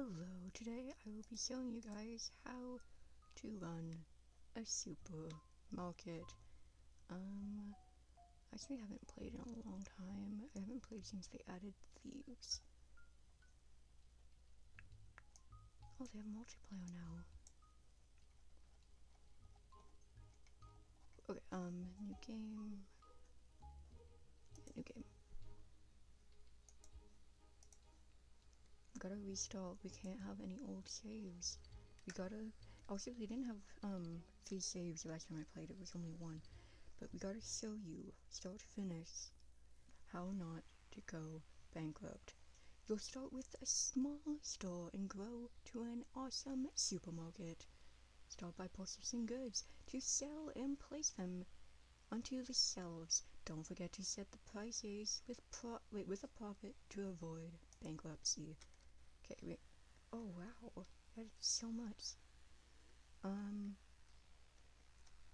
Hello, today I will be showing you guys how to run a supermarket. Actually I haven't played in a long time. I haven't played since they added thieves. Oh, they have multiplayer now. Okay, new game. Yeah, new game. Gotta restart, we can't have any old saves. We gotta, also they didn't have, 3 saves last time I played, it was only 1. But we gotta show you, start to finish, how not to go bankrupt. You'll start with a small store and grow to an awesome supermarket. Start by purchasing goods to sell and place them onto the shelves. Don't forget to set the prices with a profit to avoid bankruptcy. Okay, wait. Oh wow, that is so much.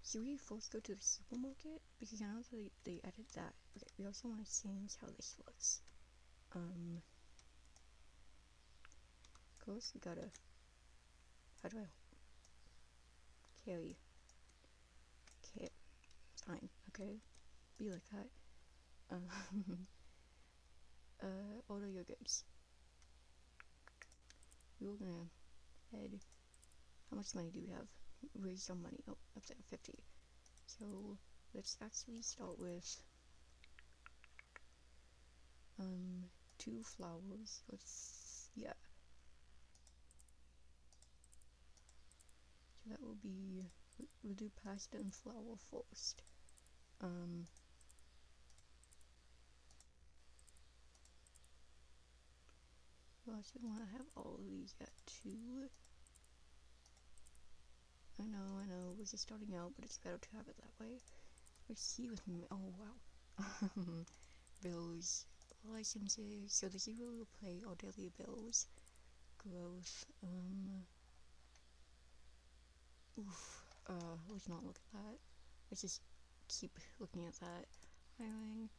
Should we first go to the supermarket? Because I know they added that. Okay, we also want to change how this looks. Of course, we gotta. How do I carry? Okay, fine. Okay, be like that. Order your goods. We're gonna head. How much money do we have? Where's some money? Oh, up there, 50. So let's actually start with 2 flowers. Yeah. So that will be, we'll do pasta and flour first. Well, I should want to have all of these at 2. I know, we're just starting out, but it's better to have it that way. Let's see with me. Oh, wow. Bills, licenses. So the hero will pay our daily bills. Growth, let's not look at that. Let's just keep looking at that. Hiring,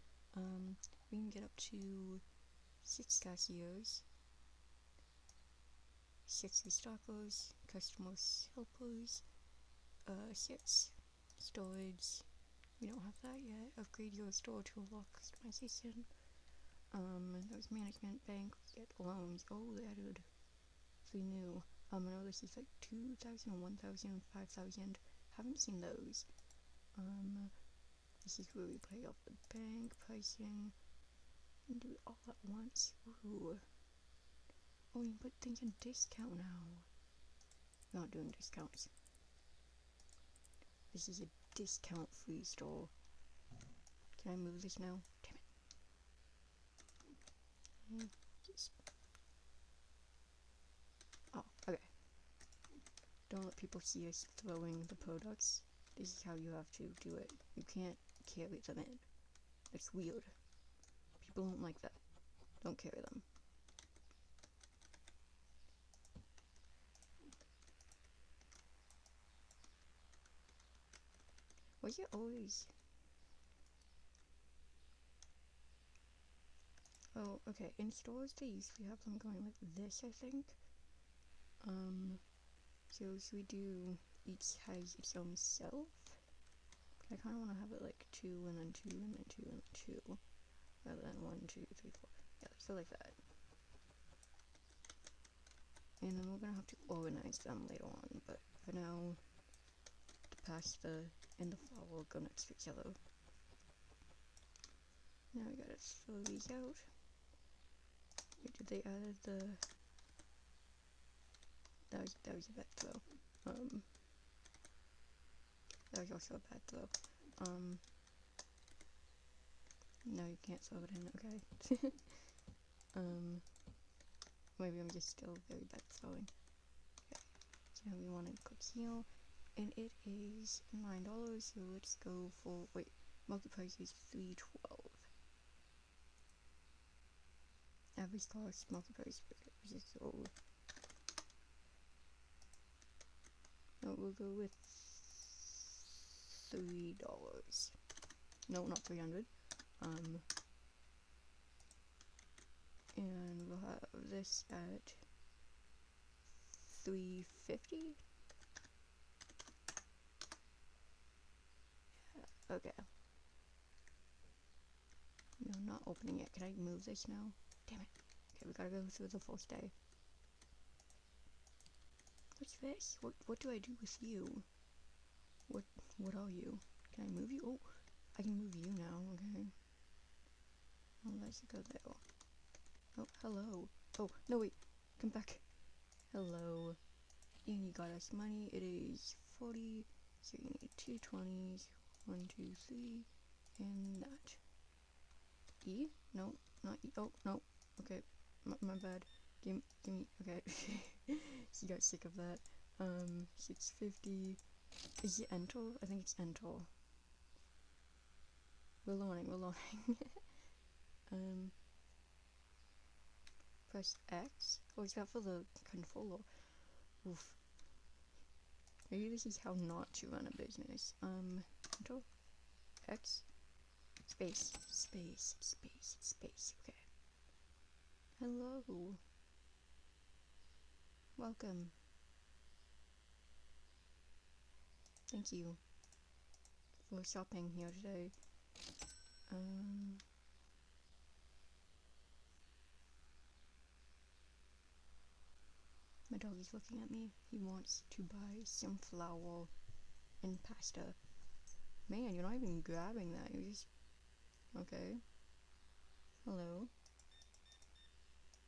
we can get up to 6 cashiers, 6 restockers, customers, helpers, 6 storage. We don't have that yet. Upgrade your store to a lock customization. There's management, bank, get loans. Oh, they added 3 new. I know this is like 2,000, 1,000, 5,000. Haven't seen those. This is where we play off the bank, pricing, and do it all at once. Ooh. Oh, you can put things in discount now. We're not doing discounts. This is a discount-free store. Can I move this now? Damn it. Just... Oh, okay. Don't let people see us throwing the products. This is how you have to do it. You can't carry them in. It's weird. People don't like that. Don't carry them. Why is it always... Oh, okay. In stores, they usually have them going like this, I think. So should we do each has its own shelf? I kind of want to have it like 2 and then 2 and then 2 and then 2. Rather than 1, 2, 3, 4. Yeah, so like that. And then we're gonna have to organize them later on, but for now, the pasta and the flour will go next to each other. Now we gotta throw these out. Wait, did they add the... That was a bad throw. That was also a bad throw. No, you can't throw it in, okay. Maybe I'm just still very bad throwing. Okay, so now we want to cook heel, and it is $9, so let's go for, wait, market price is $3.12. Average cost, market price, so... No, we'll go with $3. No, not 300. And we'll have this at 350? Yeah, okay. No, not opening it. Can I move this now? Damn it. Okay, we gotta go through the first day. What's this? What do I do with you? What are you? Can I move you? Oh, I can move you now, okay. Oh, let's go there. Oh, hello. Oh, no wait. Come back. Hello. And you got us money. It is 40. So you need 2 20s. 1, 2, 3. And that. E? No, not E. Oh, no. Okay. My bad. Give me. Okay. She got sick of that. 650. Is it enter? I think it's enter. We're learning. Press X. Oh, is that for the controller? Oof. Maybe this is how not to run a business. Enter. X. Space. Okay. Hello. Welcome. Thank you for shopping here today. My dog is looking at me. He wants to buy some flour and pasta. Man, you're not even grabbing that. You're just... Okay. Hello.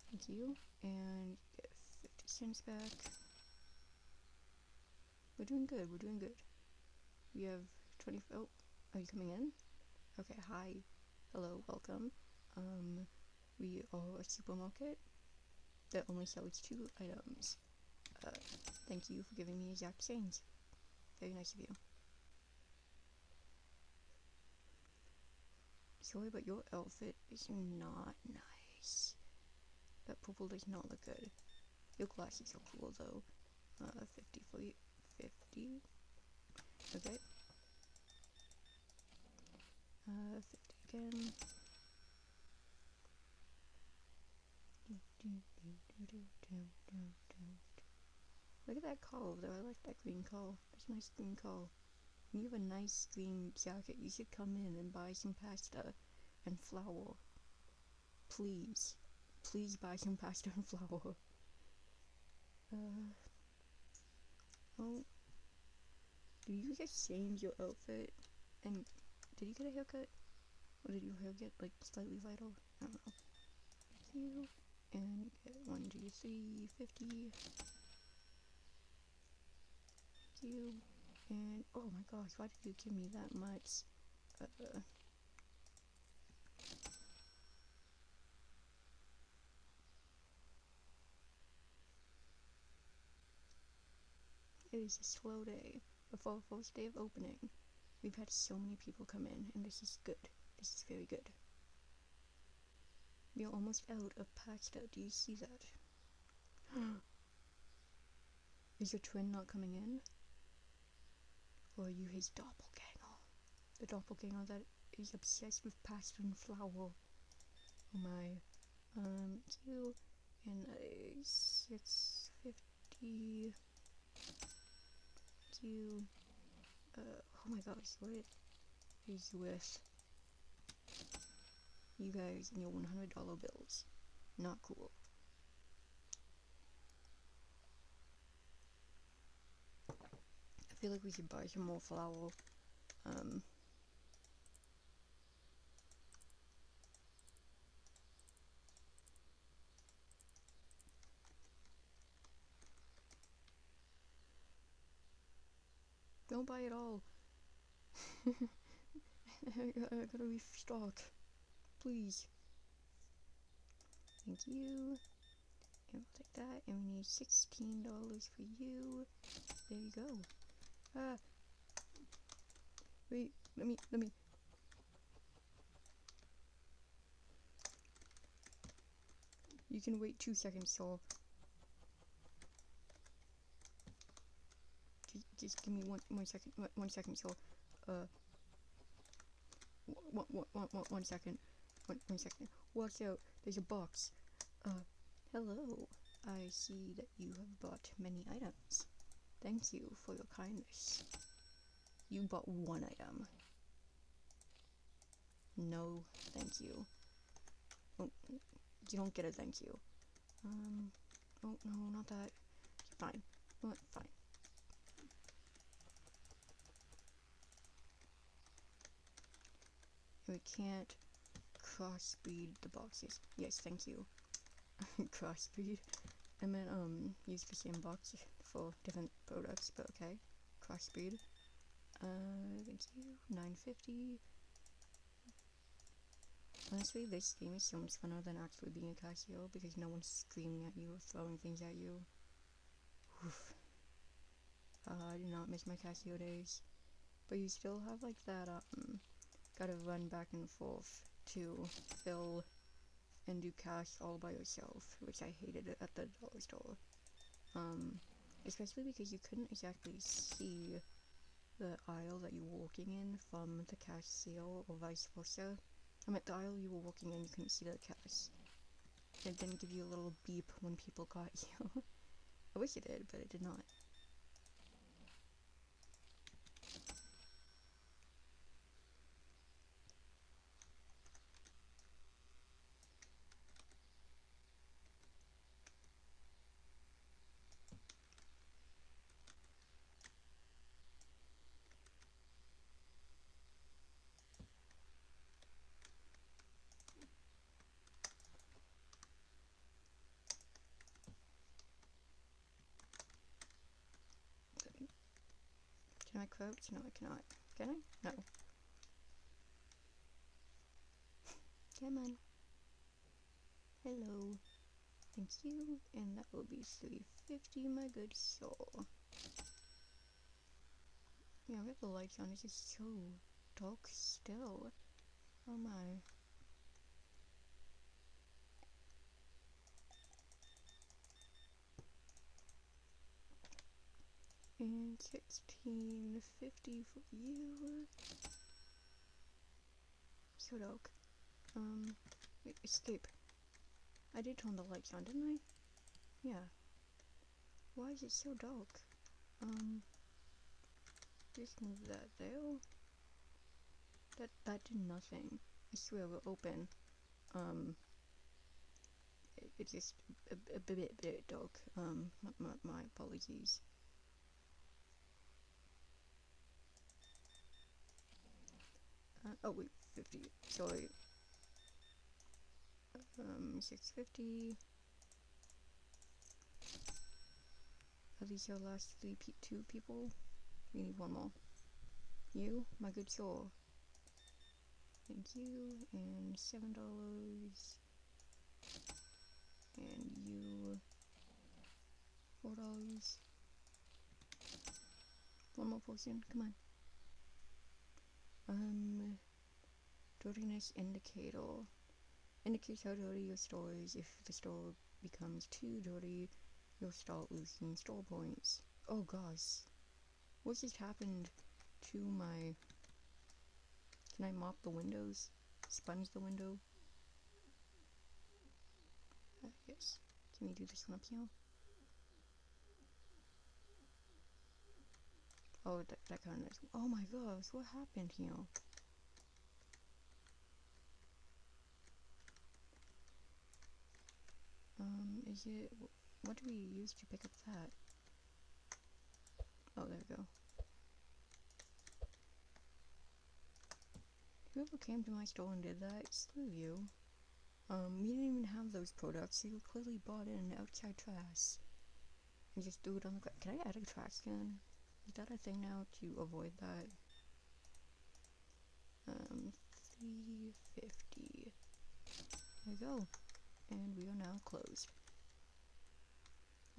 Thank you. And get 50 cents back. We're doing good. We have 20... Oh, are you coming in? Okay, hi. Hello, welcome. We are a supermarket that only sells 2 items. Thank you for giving me exact change. Very nice of you. Sorry, but your outfit is not nice. That purple does not look good. Your glasses are cool though. 50 for you. 50. Okay. 50 again. Look at that car over there. I like that green car. That's a nice green car. When you have a nice green jacket, you should come in and buy some pasta and flour. Please. Please buy some pasta and flour. Oh. Did you just change your outfit? And did you get a haircut? Or did your hair get, like, slightly vital? I don't know. Thank you. And you get 1, 2, 3, 50. Thank you. And, oh my gosh, why did you give me that much? It is a slow day before the first day of opening. We've had so many people come in, and this is good. This is very good. We are almost out of pasta. Do you see that? Is your twin not coming in? Or are you his doppelganger? The doppelganger that is obsessed with pasta and flour. Oh my. 2 and 650. 2. Oh my gosh, what is with you guys and your $100 bills? Not cool. I feel like we should buy some more flour. Don't buy it all. I gotta restock. Please. Thank you. And we'll take that. And we need $16 for you. There you go. Ah. Wait, let me. You can wait 2 seconds, so. Just give me one second. 1 second, so. 1 second. 1 second. Watch out. There's a box. Hello. I see that you have bought many items. Thank you for your kindness. You bought one item. No, thank you. Oh, you don't get a thank you. Oh no, not that. Fine. Fine. We can't crossbreed the boxes. Yes, thank you. Crossbreed. I meant, use the same box for different products, but okay. Crossbreed. Thank you. $9.50. Honestly, this game is so much funner than actually being a cashier because no one's screaming at you or throwing things at you. Oof. I do not miss my cashier days. But you still have like that, gotta run back and forth to fill and do cash all by yourself, which I hated it at the dollar store. Especially because you couldn't exactly see the aisle that you were walking in from the cashier or vice versa. I meant the aisle you were walking in, you couldn't see the cash. It didn't give you a little beep when people got you. I wish it did, but it did not. Can I crouch? No, I cannot. Can I? No. Come on. Hello. Thank you. And that will be $3.50, my good soul. Yeah, we have the lights on. It's just so dark still. Oh my. And $16.50 for you. So dark. Wait, escape. I did turn the lights on, didn't I? Yeah. Why is it so dark? Just move that there. That did nothing. I swear we're open. It's just a bit dark. My apologies. Oh wait, 50. Sorry. $6.50. Are these your last two people? We need one more. You, my good soul. Thank you. And $7. And you, $4. One more portion. Come on. Dirtiness indicator. Indicates how dirty your store is. If the store becomes too dirty, you'll start losing store points. Oh gosh. What just happened to my... Can I mop the windows? Sponge the window? Yes. Can we do this one up here? Oh, that kind of... Oh my gosh, what happened here? Is it... What do we use to pick up that? Oh, there we go. Whoever came to my store and did that, screw you. We didn't even have those products. You clearly bought in outside trash. And just threw it on the ground. Can I add a trash can? Is that a thing now to avoid that? $3.50. There we go. And we are now closed.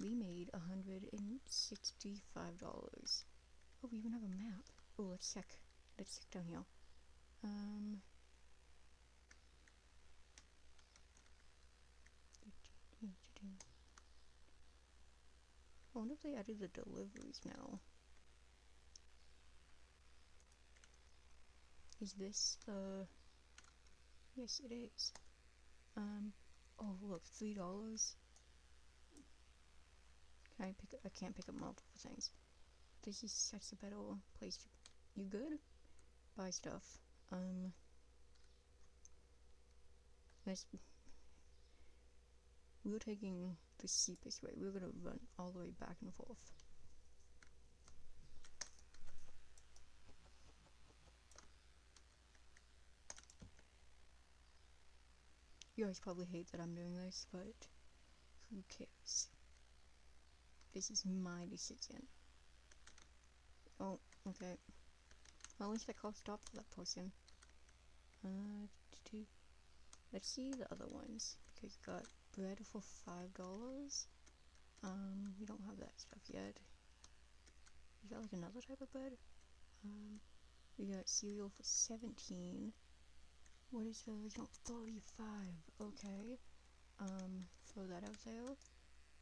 We made $165. Oh, we even have a map. Oh, let's check. Let's check down here. I wonder if they added the deliveries now. Is this the... Yes, it is. Oh, look, $3. can't pick up multiple things. This is such a better place to... You good? Buy stuff. We were taking the cheapest way. We were gonna run all the way back and forth. You guys probably hate that I'm doing this, but who cares? This is my decision. Oh, okay. Well, at least I called stop for that person. Let's see the other ones. Because you got bread for $5. We don't have that stuff yet. You got like another type of bread? We got cereal for 17. What is the original? 35. Okay. Throw that out there.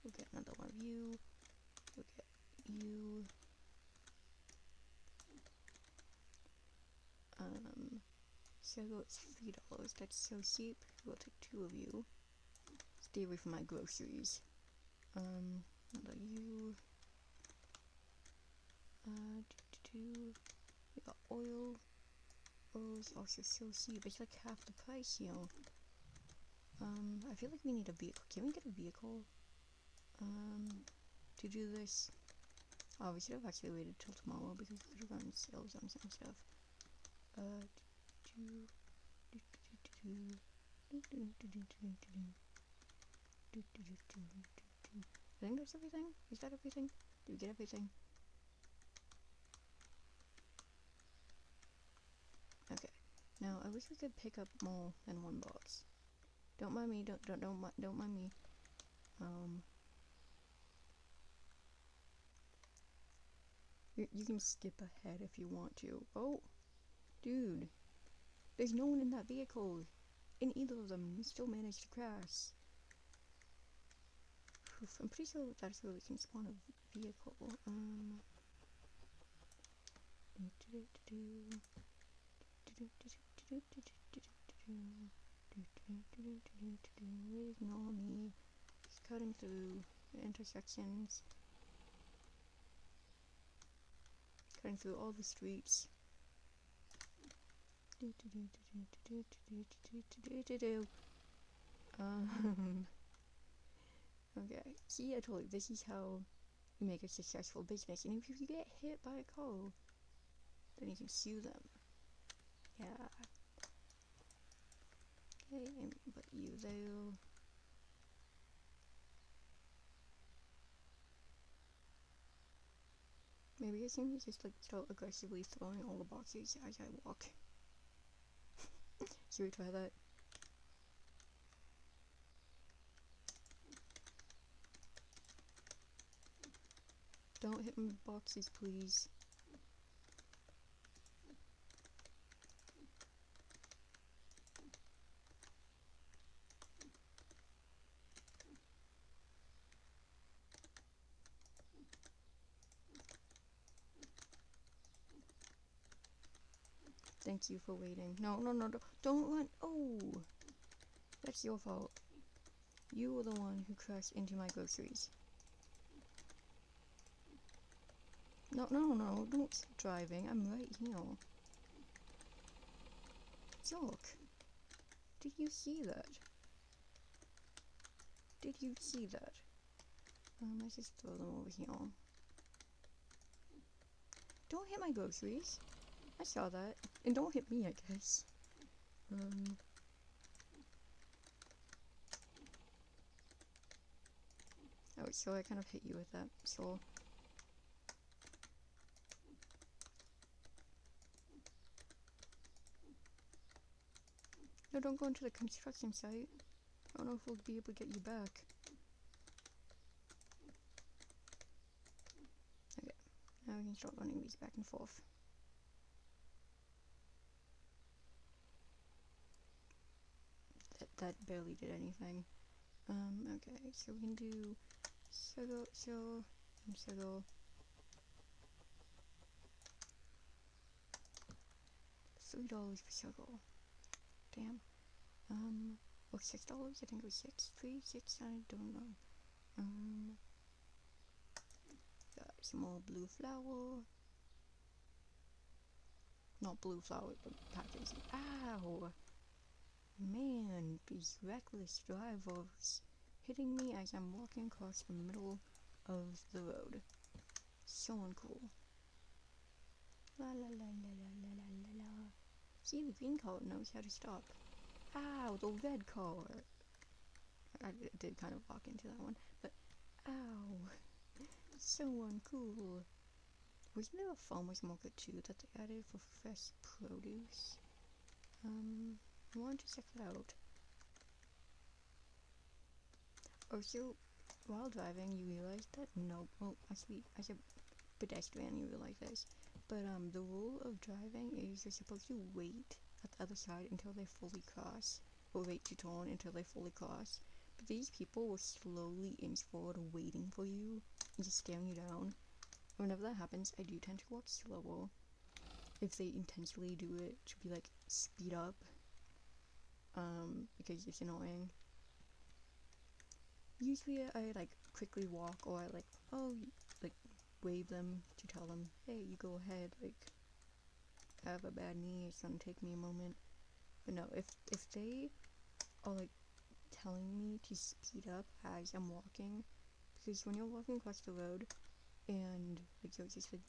We'll get another one of you. We'll get you. So it's $3. That's so cheap. We'll take 2 of you. Stay away from my groceries. Another you. We got oil. Oh, it's also so cheap. It's like half the price, you know. I feel like we need a vehicle. Can we get a vehicle? To do this? Oh, we should have actually waited till tomorrow because we could have run sales on some stuff. I think that's everything. Is that everything? Did we get everything? Okay. Now I wish we could pick up more than one box. Don't mind me. Don't mind me. You can skip ahead if you want to. Oh, dude. There's no one in that vehicle. In either of them, we still managed to crash. Oof, I'm pretty sure that's where we can spawn a vehicle. Ignore me. Just cutting through the intersections. Cutting through all the streets. Okay, see, I told you, this is how you make a successful business, and if you get hit by a car, then you can sue them. Yeah. Okay, and put you there. Maybe I can just like start aggressively throwing all the boxes as I walk. Should we try that? Don't hit my boxes, please. Thank you for waiting. No, don't run. Oh, that's your fault. You were the one who crashed into my groceries. No, don't keep driving. I'm right here. Joke. Did you see that? Did you see that? Let's just throw them over here. Don't hit my groceries. I saw that. And don't hit me, I guess. Oh, so I kind of hit you with that, so... No, don't go into the construction site. I don't know if we'll be able to get you back. Okay, now we can start running these back and forth. That barely did anything. Okay, so we can do sugar, and sugar. $3 for sugar. Damn. Or $6? I think it was 6, 3, 6, I don't know. some more blue flower. Not blue flower, but patches. Ow! Man, these reckless drivers hitting me as I'm walking across the middle of the road. So uncool. La la la la la la la la. See, the green car knows how to stop. Ow, the red car. I did kind of walk into that one, but ow. So uncool. Wasn't there a farmer's market too that they added for fresh produce? I wanted to check it out. Also, while driving, you realize that well, actually, as a pedestrian, you realize this, but the rule of driving is you're supposed to wait at the other side until they fully cross, or wait to turn until they fully cross. But these people were slowly inch forward, waiting for you and just staring you down. Whenever that happens, I do tend to walk slower. If they intentionally do it to be like speed up, because it's annoying. Usually I like quickly walk, or I like wave them to tell them, hey, you go ahead, like I have a bad knee, it's gonna take me a moment. But no, if they are like telling me to speed up as I'm walking, because when you're walking across the road and like you're just like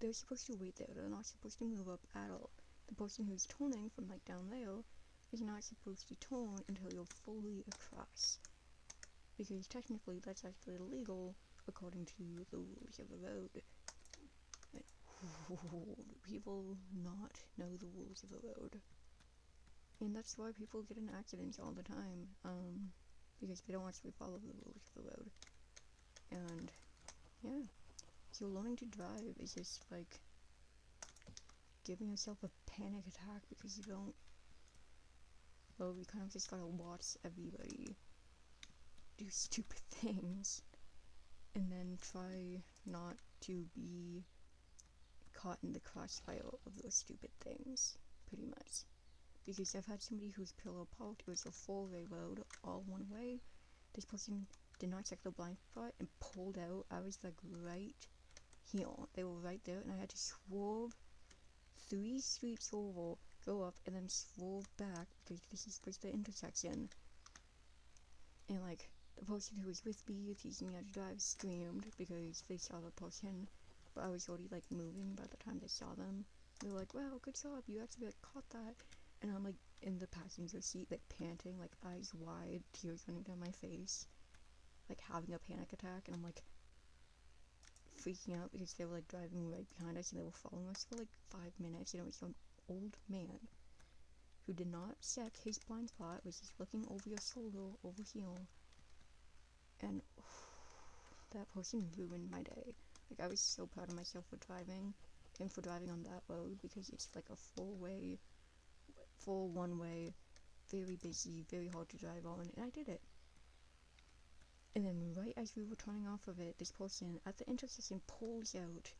they're supposed to wait there, they're not supposed to move up at all. The person who's turning from like down there is not supposed to turn until you're fully across, because technically that's actually illegal according to the rules of the road. People not know the rules of the road, and that's why people get in accidents all the time, because they don't actually follow the rules of the road. And yeah, so learning to drive is just like giving yourself a panic attack because you don't, well, you kind of just gotta watch everybody do stupid things and then try not to be caught in the crossfire of those stupid things, pretty much. Because I've had somebody whose pillow parked, it was a four-way road, all one way. This person did not check the blind spot and pulled out. I was like right here. They were right there, and I had to swerve 3 streets over, go up, and then swerve back because this was the intersection. And like, the person who was with me teaching me how to drive screamed because they saw the person, but I was already like moving by the time they saw them. They were like, wow, good job, you actually like caught that. And I'm like in the passenger seat, like panting, like eyes wide, tears running down my face, like having a panic attack. And I'm like freaking out because they were like driving right behind us and they were following us for like 5 minutes. And it was an old man who did not check his blind spot, was just looking over your shoulder over here. And that person ruined my day. Like, I was so proud of myself for driving, and for driving on that road, because it's like a full one-way, very busy, very hard to drive on, and I did it. And then right as we were turning off of it, this person at the intersection pulls out.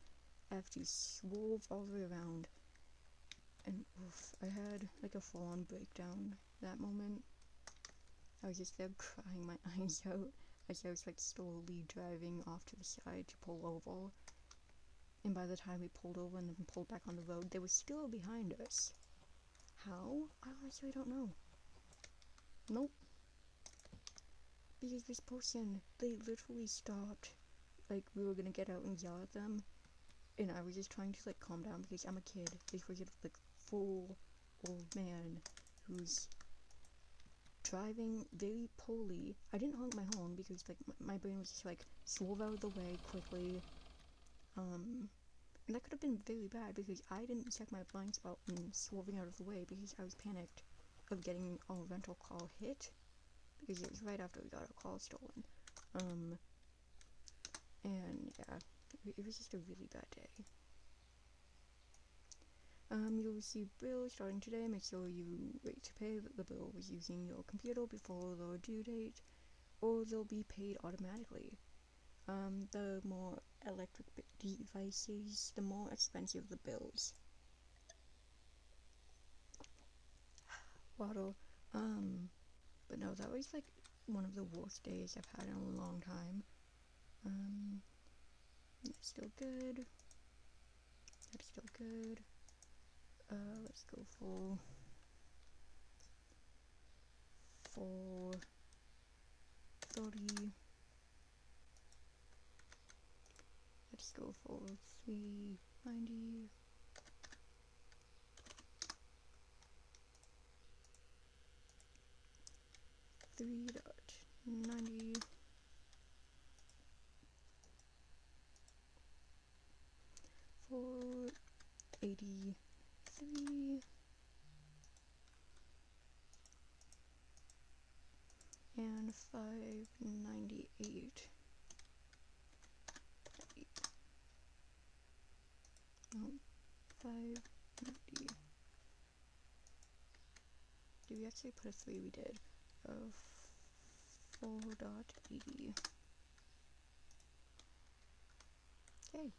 I have to swerve all the way around, and I had like a full-on breakdown that moment. I was just there crying my eyes out as I was like slowly driving off to the side to pull over. And by the time we pulled over and then pulled back on the road, they were still behind us. How? I honestly don't know. Nope. Because this person, they literally stopped. Like, we were gonna get out and yell at them, and I was just trying to like calm down because I'm a kid. This was like full old man who's driving very poorly. I didn't honk my horn because like my brain was just like swerve out of the way quickly. And that could have been very bad because I didn't check my blind spot when swerving out of the way because I was panicked of getting our rental car hit because it was right after we got our car stolen. And yeah, it was just a really bad day. You'll receive bills starting today. Make sure you wait to pay the bill was using your computer before the due date, or they'll be paid automatically. The more electric devices, the more expensive the bills. Waddle. But no, that was like one of the worst days I've had in a long time. still good. That's still good. Let's go full 30. Let's go for 390. $3.90. 483 and 598. No, 590. Did we actually put a 3? We did. 4.80. Okay.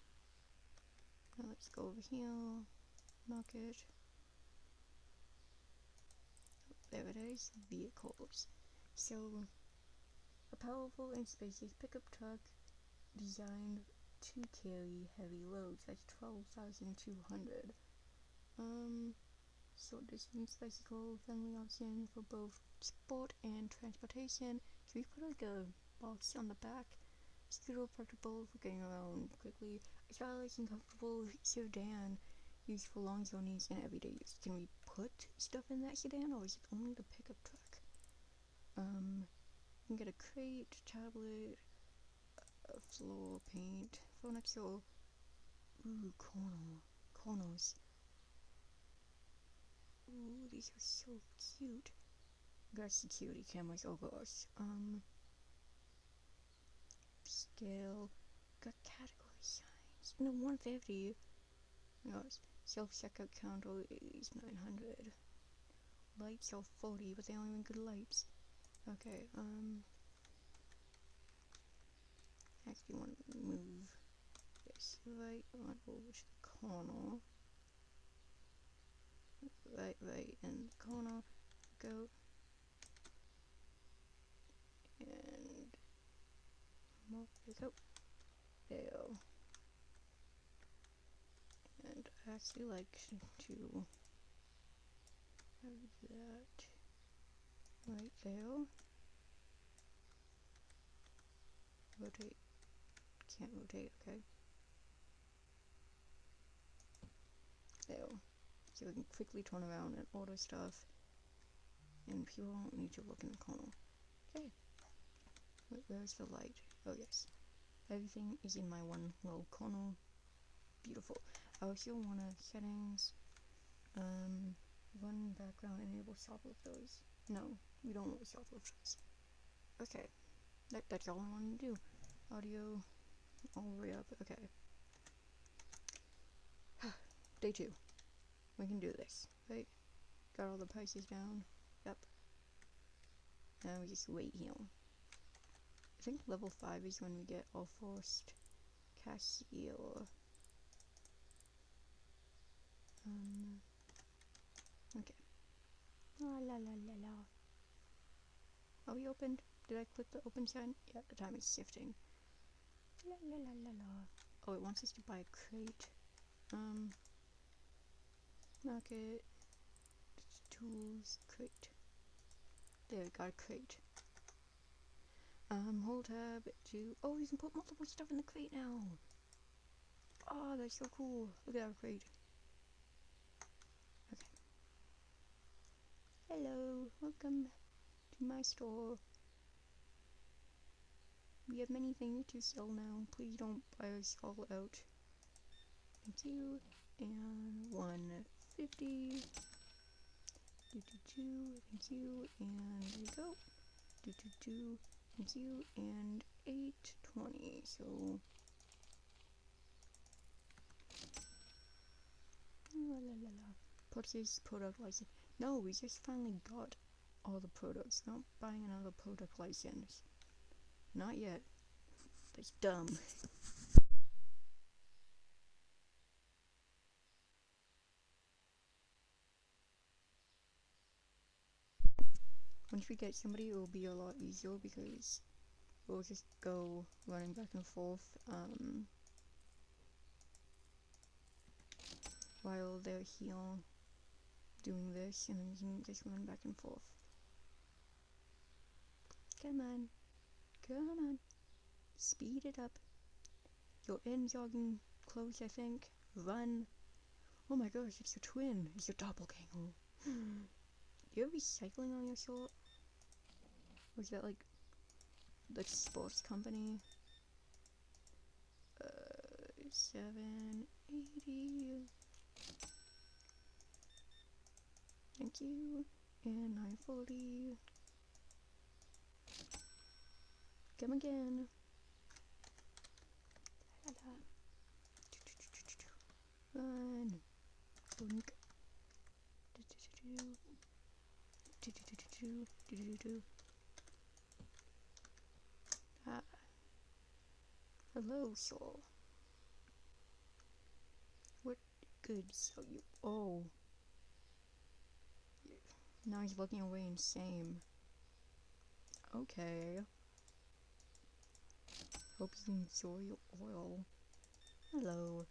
Now let's go over here. Market. There it is. Vehicles. So, a powerful and spacious pickup truck designed to carry heavy loads. That's 12,200. Short distance bicycle friendly option for both sport and transportation. Can we put like a box on the back? Scooter practical for getting around quickly. A stylish and comfortable sedan used for long journeys and everyday use. Can we put stuff in that sedan, or is it only the pickup truck? You can get a crate, tablet, floor paint, furniture. Ooh, corners. Ooh, these are so cute. Got security cameras, oh gosh. Scale. Got category signs. No, 150. Gosh. Self-checkout counter is 900. Lights are 40, but they aren't even good lights. Okay, actually want to move this right on over to the corner. Right in the corner. Go. And more, there we go. There. And I actually like to have that right there. Rotate. Can't rotate, okay. There. So we can quickly turn around and order stuff. And people don't need to look in the corner. Okay. Where's the light? Oh yes. Everything is in my one little corner. Beautiful. I also want to settings. Run background, enable shoplifters. No, we don't want shoplifters. Okay. That's all I want to do. Audio all the way up. Okay. Day 2. We can do this, right? Got all the prices down. Yep. And we just wait here. I think level 5 is when we get our first cashier. Okay. Oh, la la la la. Are we opened? Did I click the open sign? Yeah, the time is shifting. La la la la la. Oh, it wants us to buy a crate. Market. Tools. Crate. There, we got a crate. Hold tab to... Oh, you can put multiple stuff in the crate now. Oh, that's so cool. Look at our crate. Okay. Hello, welcome to my store. We have many things to sell now. Please don't buy us all out. Thank you. And 150. 222. Thank you. And there we go. 222. Thank you. And 820. So. La la la la. Purchase product license. No, we just finally got all the products. Not buying another product license. Not yet. That's dumb. Once we get somebody, it will be a lot easier because we'll just go running back and forth. while they're here doing this, and then you can just run back and forth. Come on. Come on. Speed it up. You're in jogging clothes, I think. Run. Oh my gosh, it's your twin. It's your doppelganger. Do you have recycling on your shirt? Or is that like the sports company? 780. Thank you. And 940. Come again. Run. Blink. Ah. Hello, soul. What good so you? Oh. Now he's looking away in shame. Okay. Hope you enjoy your oil. Hello.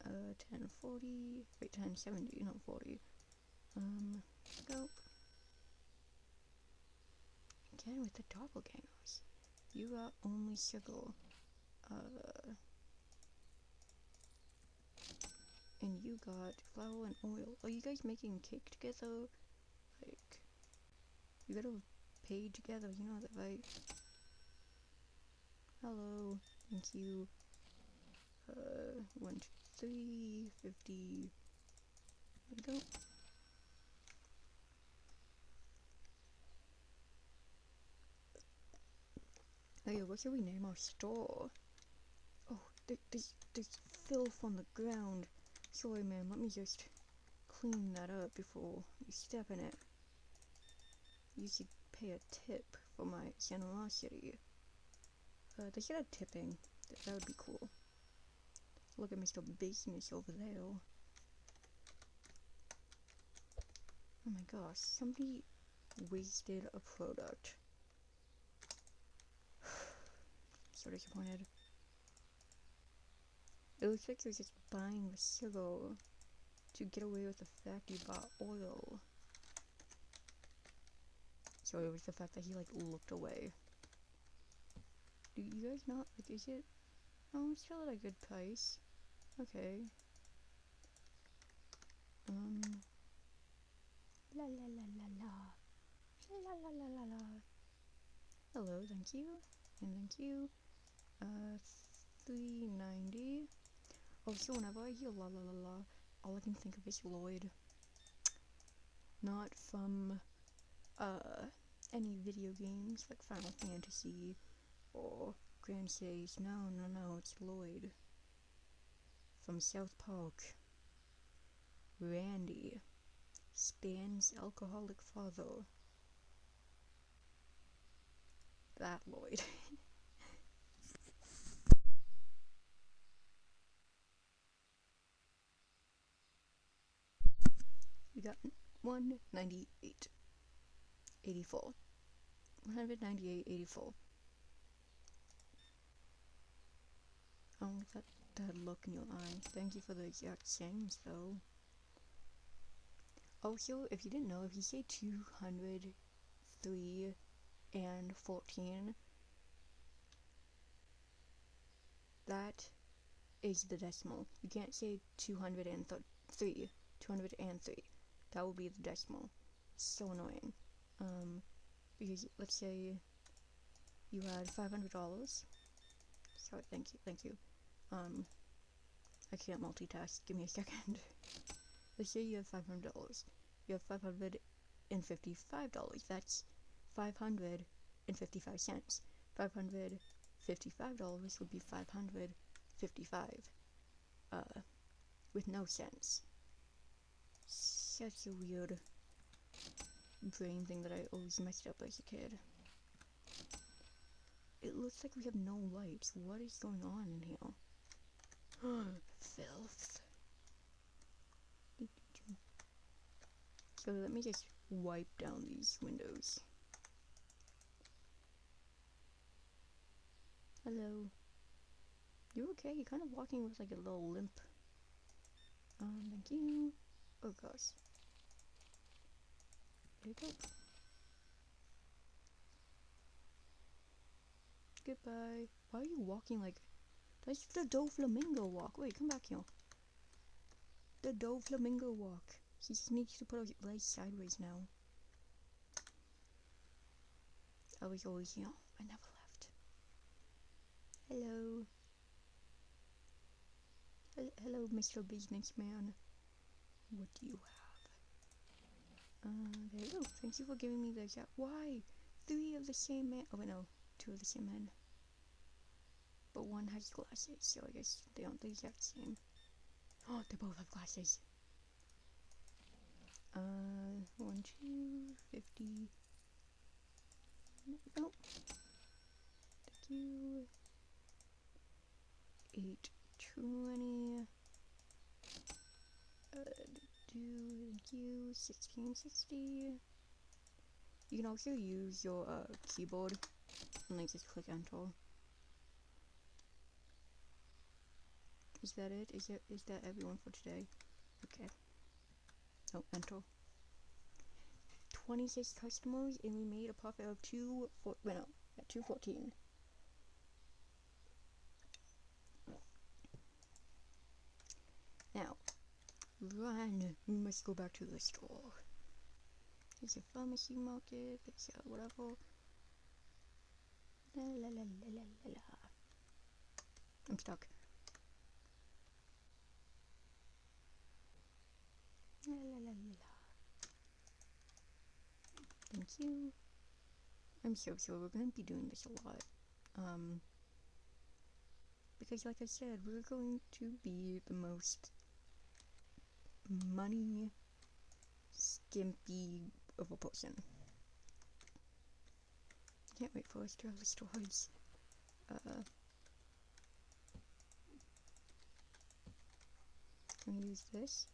1040. Wait, 1070, not 40. Go. Again with the doppelgangers. You got only sugar. And you got flour and oil. Are you guys making cake together? Like, you gotta pay together, you know that, right? Hello, thank you. 1, 2, 3, 50. There we go. Hey, what should we name our store? Oh, there's filth on the ground. Sorry, man, let me just clean that up before you step in it. You should pay a tip for my generosity. They should have tipping. That would be cool. Look at Mr. Business over there. Oh my gosh, somebody wasted a product. So disappointed. It looks like you're just buying the sugar to get away with the fact you bought oil. So it was the fact that he like looked away. Do you guys not like, is it? Oh, it's still at a good price. Okay. La la la la la. La la la la la. Hello, thank you. And thank you. 390. Oh, so whenever I hear la la la la, all I can think of is Lloyd. Not from, any video games like Final Fantasy or Grand Chase. No, it's Lloyd. From South Park. Randy. Stan's alcoholic father. That Lloyd. We got 198. 84. 198, 84. Oh, that look in your eye. Thank you for the exact change, though. Also, if you didn't know, if you say 203 and 14, that is the decimal. You can't say 203. 203. That will be the decimal. So annoying. Because let's say you had $500. Sorry, thank you. I can't multitask. Give me a second. Let's say you have $500. You have $555. That's 555 cents. $555 would be 555. With no cents. Such a weird brain thing that I always messed up as a kid. It looks like we have no lights. What is going on in here? Filth. So let me just wipe down these windows. Hello. You okay? You're kind of walking with like a little limp. Thank you. Oh gosh. There you go. Goodbye. Why are you walking like... That's the Doflamingo walk. Wait, come back here. The Doflamingo walk. He just needs to put his legs sideways now. I was always here. I never left. Hello. Hello, Mr. Businessman. What do you have? There you go. Thank you for giving me the exact... Why? 3 of the same man... Oh, wait, no. 2 of the same men. But one has glasses, so I guess they aren't the exact same. Oh, they both have glasses. 1, 2, 50. Nope. Thank you. 8, 20. 2, thank you. 16, 60. You can also use your keyboard and like just click enter. Is that it? Is that everyone for today? Okay. Oh, enter. 26 customers, and we made a profit of 214. Now, run. We must go back to the store. There's a pharmacy market. There's a whatever. La la la la la la la. I'm stuck. La la la la la. Thank you. I'm so sorry, we're gonna be doing this a lot. Because like I said, we're going to be the most money skimpy of a person. Can't wait for us to have the stories. Can we use this?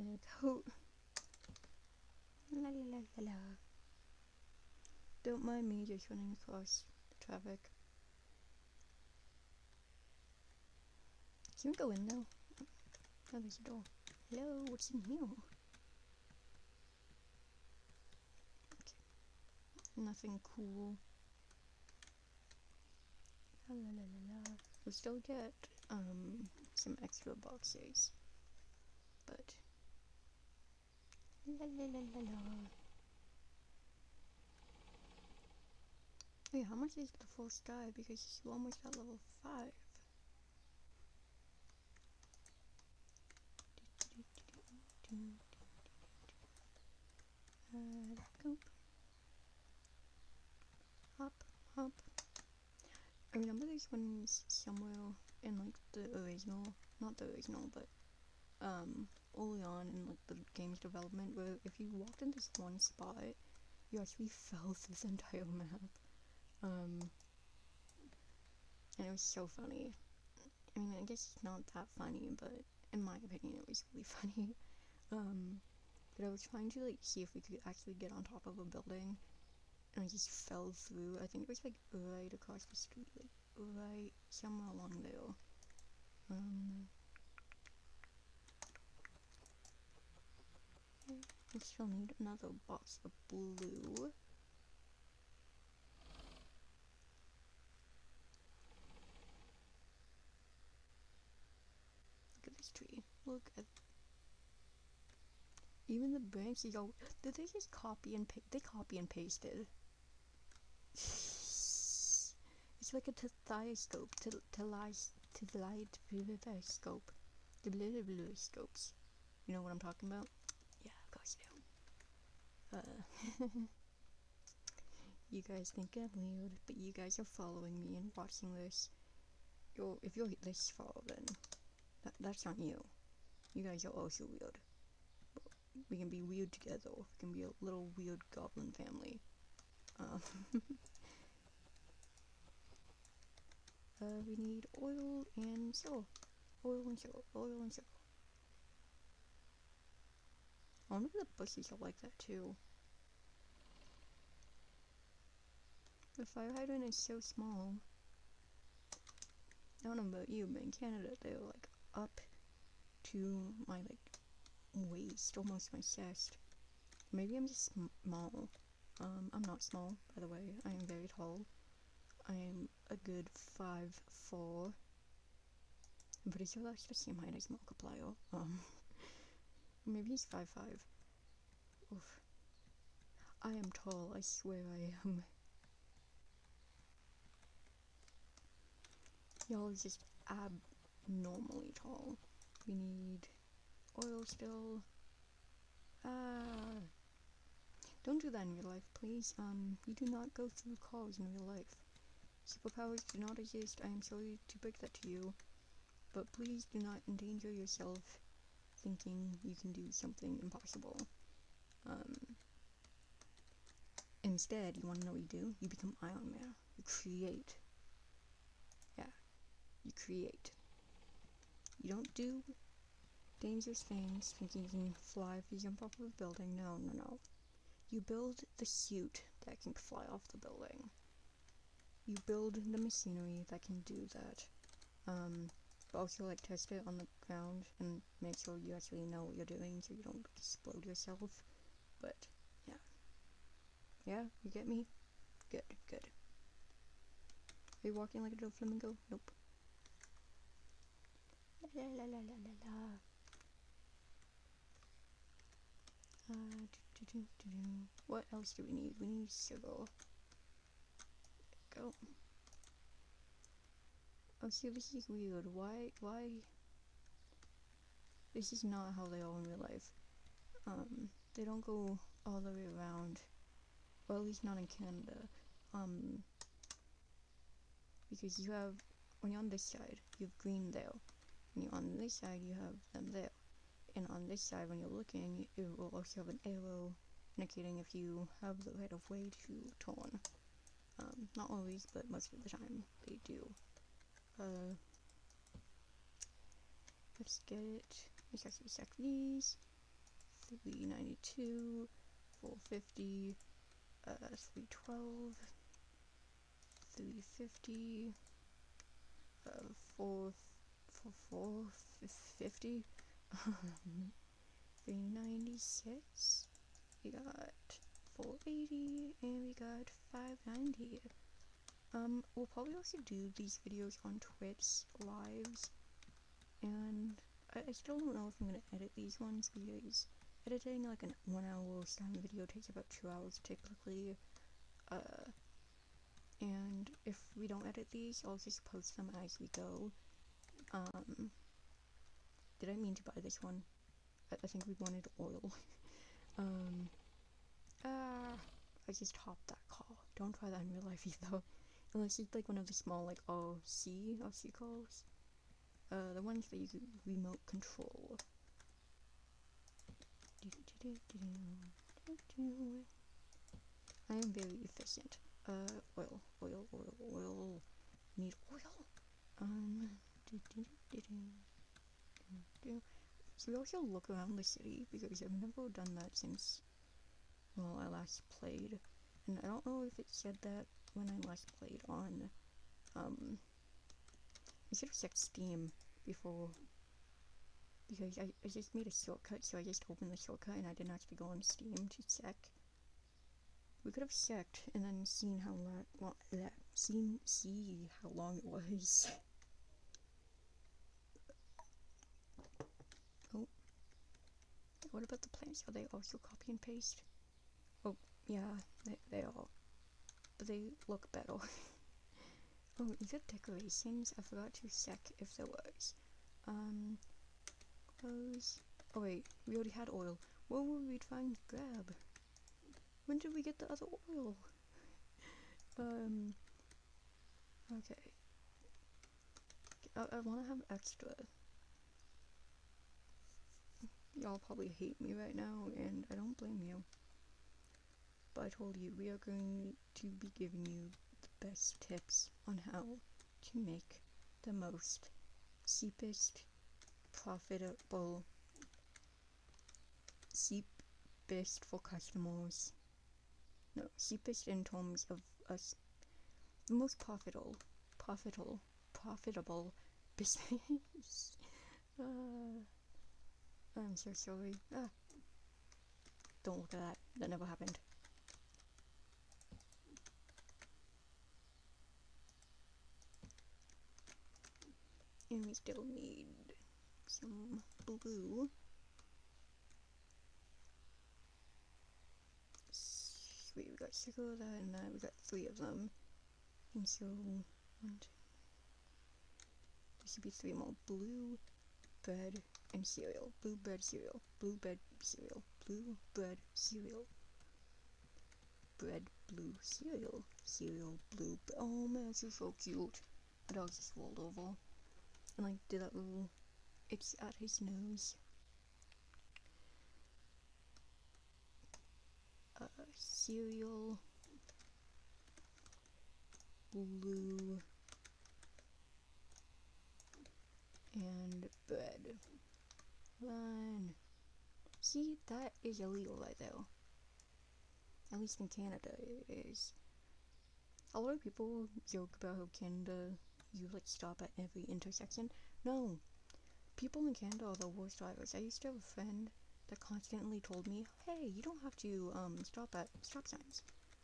Let's la la la la la. Don't mind me just running across the traffic. Can we go in now? Oh, there's a door. Hello, what's in here? Okay. Nothing cool. La la la la la. We'll still get some extra boxes. But la la la la la. Wait, how much is the first guy? Because you're almost at level 5. Go. Hop, hop. I remember this one's somewhere in like the original, not the original, but early on in like the game's development, where if you walked in this one spot, you actually fell through the entire map. And it was so funny. I mean, I guess it's not that funny, but in my opinion, it was really funny. But I was trying to like see if we could actually get on top of a building, and I just fell through. I think it was like right across the street, like right somewhere along there. We still need another box of blue. Look at this tree. Look at... Even the branches are... Did they just copy and paste? They copy and pasted. It's like a stethoscope. Scope. The scopes. You know what I'm talking about? Yeah, of course you do. You guys think I'm weird, but you guys are following me and watching this. If you're this far, then that's not you. You guys are also weird. We can be weird together. We can be a little weird goblin family. We need oil and silver. Oil and silver. Oil and silver. I wonder if the bushes are like that too. The fire hydrant is so small. I don't know about you, but in Canada they're like up to my like waist, almost my chest. Maybe I'm just small. I'm not small, by the way. I am very tall. I am a good 5'4". I'm pretty sure that's the same height as Markiplier. Maybe he's 5'5". Oof. I am tall, I swear I am. Y'all is just abnormally tall. We need oil still. Don't do that in real life, please. You do not go through cars in real life. Superpowers do not exist. I am sorry to break that to you, but please do not endanger yourself thinking you can do something impossible. Instead, you want to know what you do? You become Iron Man. You create. Yeah, you create. You don't do dangerous things thinking you can fly if you jump off of a building. No, no, no. You build the suit that can fly off the building. You build the machinery that can do that. But also like test it on the ground and make sure you actually know what you're doing so you don't explode yourself. But yeah. Yeah, you get me? Good, good. Are you walking like a little flamingo? Nope. La la la la la la. What else do we need? We need sugar. Go. Oh, see, this is weird. Why? This is not how they are in real life. They don't go all the way around. Or at least not in Canada. Because you have, when you're on this side, you have green there. When you're on this side, you have them there. And on this side, when you're looking, it will also have an arrow indicating if you have the right of way to turn. Not always, but most of the time they do. Let's get it. Let's actually check these. 392, 450, 312, 350, 450, 396. We got 480, and we got 590. We'll probably also do these videos on Twitch lives, and I still don't know if I'm gonna edit these ones because editing like a 1 hour sound video takes about 2 hours typically. And if we don't edit these, I'll just post them as we go. Did I mean to buy this one? I think we wanted oil. I just hopped that car. Don't try that in real life either. Unless it's like one of the small like RC cars. The ones that you can remote control. I am very efficient. Oil. Need oil. So we also look around the city because I've never done that since, well, I last played. And I don't know if it said that when I last played on, I should have checked Steam before, because I just made a shortcut, so I just opened the shortcut and I didn't actually go on Steam to check. We could have checked and then seen how long, see how long it was. Oh. What about the plants? Are they also copy and paste? Oh, yeah, they are. But they look better. Oh, is there decorations? I forgot to check if there was. Close. Oh wait, we already had oil. What were we trying to grab? When did we get the other oil? Okay. I want to have extra. Y'all probably hate me right now, and I don't blame you. But I told you, we are going to be giving you the best tips on how to make the most cheapest profitable, cheapest for customers. No, cheapest in terms of us the most profitable business. I'm so sorry. Don't look at that. That never happened. And we still need some blue. Sweet, we got 6 of that and that. We got 3 of them. And so, 1, 2. There should be 3 more. Blue, bread, and cereal. Blue, bread, cereal. Blue, bread, cereal. Blue, bread, cereal. Bread, blue, cereal. Cereal, blue, bread. Oh man, this is so cute. My dog just rolled over. And like, did that little itch at his nose. Cereal. Blue. And bread. Run. See, that is illegal right there. At least in Canada it is. A lot of people joke about how Canada, you like stop at every intersection. No. People in Canada are the worst drivers. I used to have a friend that constantly told me, hey, you don't have to stop at stop signs.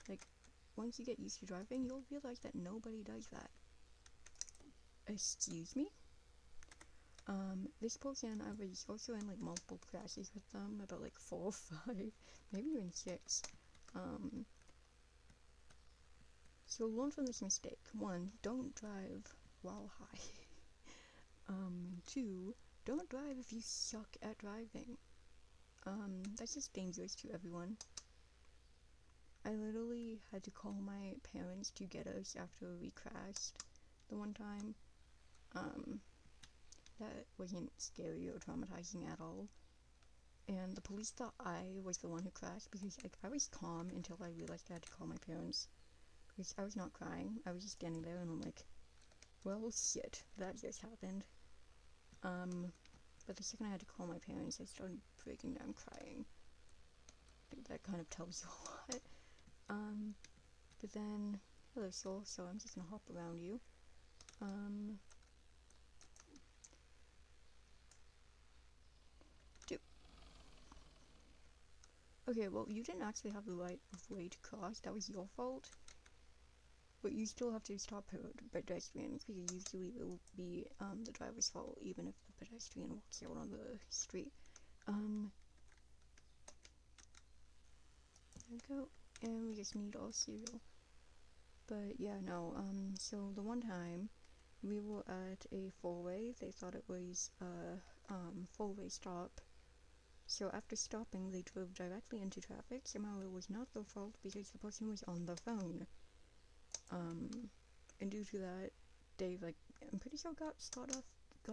Like, once you get used to driving, you'll realize that nobody does that. Excuse me? This person, I was also in like multiple classes with them, about like 4 or 5, maybe even 6. So learn from this mistake. 1, don't drive while high. 2, don't drive if you suck at driving. That's just dangerous to everyone. I literally had to call my parents to get us after we crashed the one time. That wasn't scary or traumatizing at all. And the police thought I was the one who crashed because like, I was calm until I realized I had to call my parents. Because I was not crying, I was just standing there and I'm like, well shit, that just happened. But the second I had to call my parents, I started breaking down crying. That kind of tells you a lot. But then, hello soul, so I'm just gonna hop around you. Okay, well, you didn't actually have the right of way to cross, that was your fault. But you still have to stop pedestrians, because usually it will be the driver's fault, even if the pedestrian walks out on the street. There we go, and we just need all cereal. But yeah, no, so the one time, we were at a 4-way, they thought it was a 4-way stop. So after stopping, they drove directly into traffic. Somehow it was not their fault because the person was on the phone. And due to that, they like, I'm pretty sure got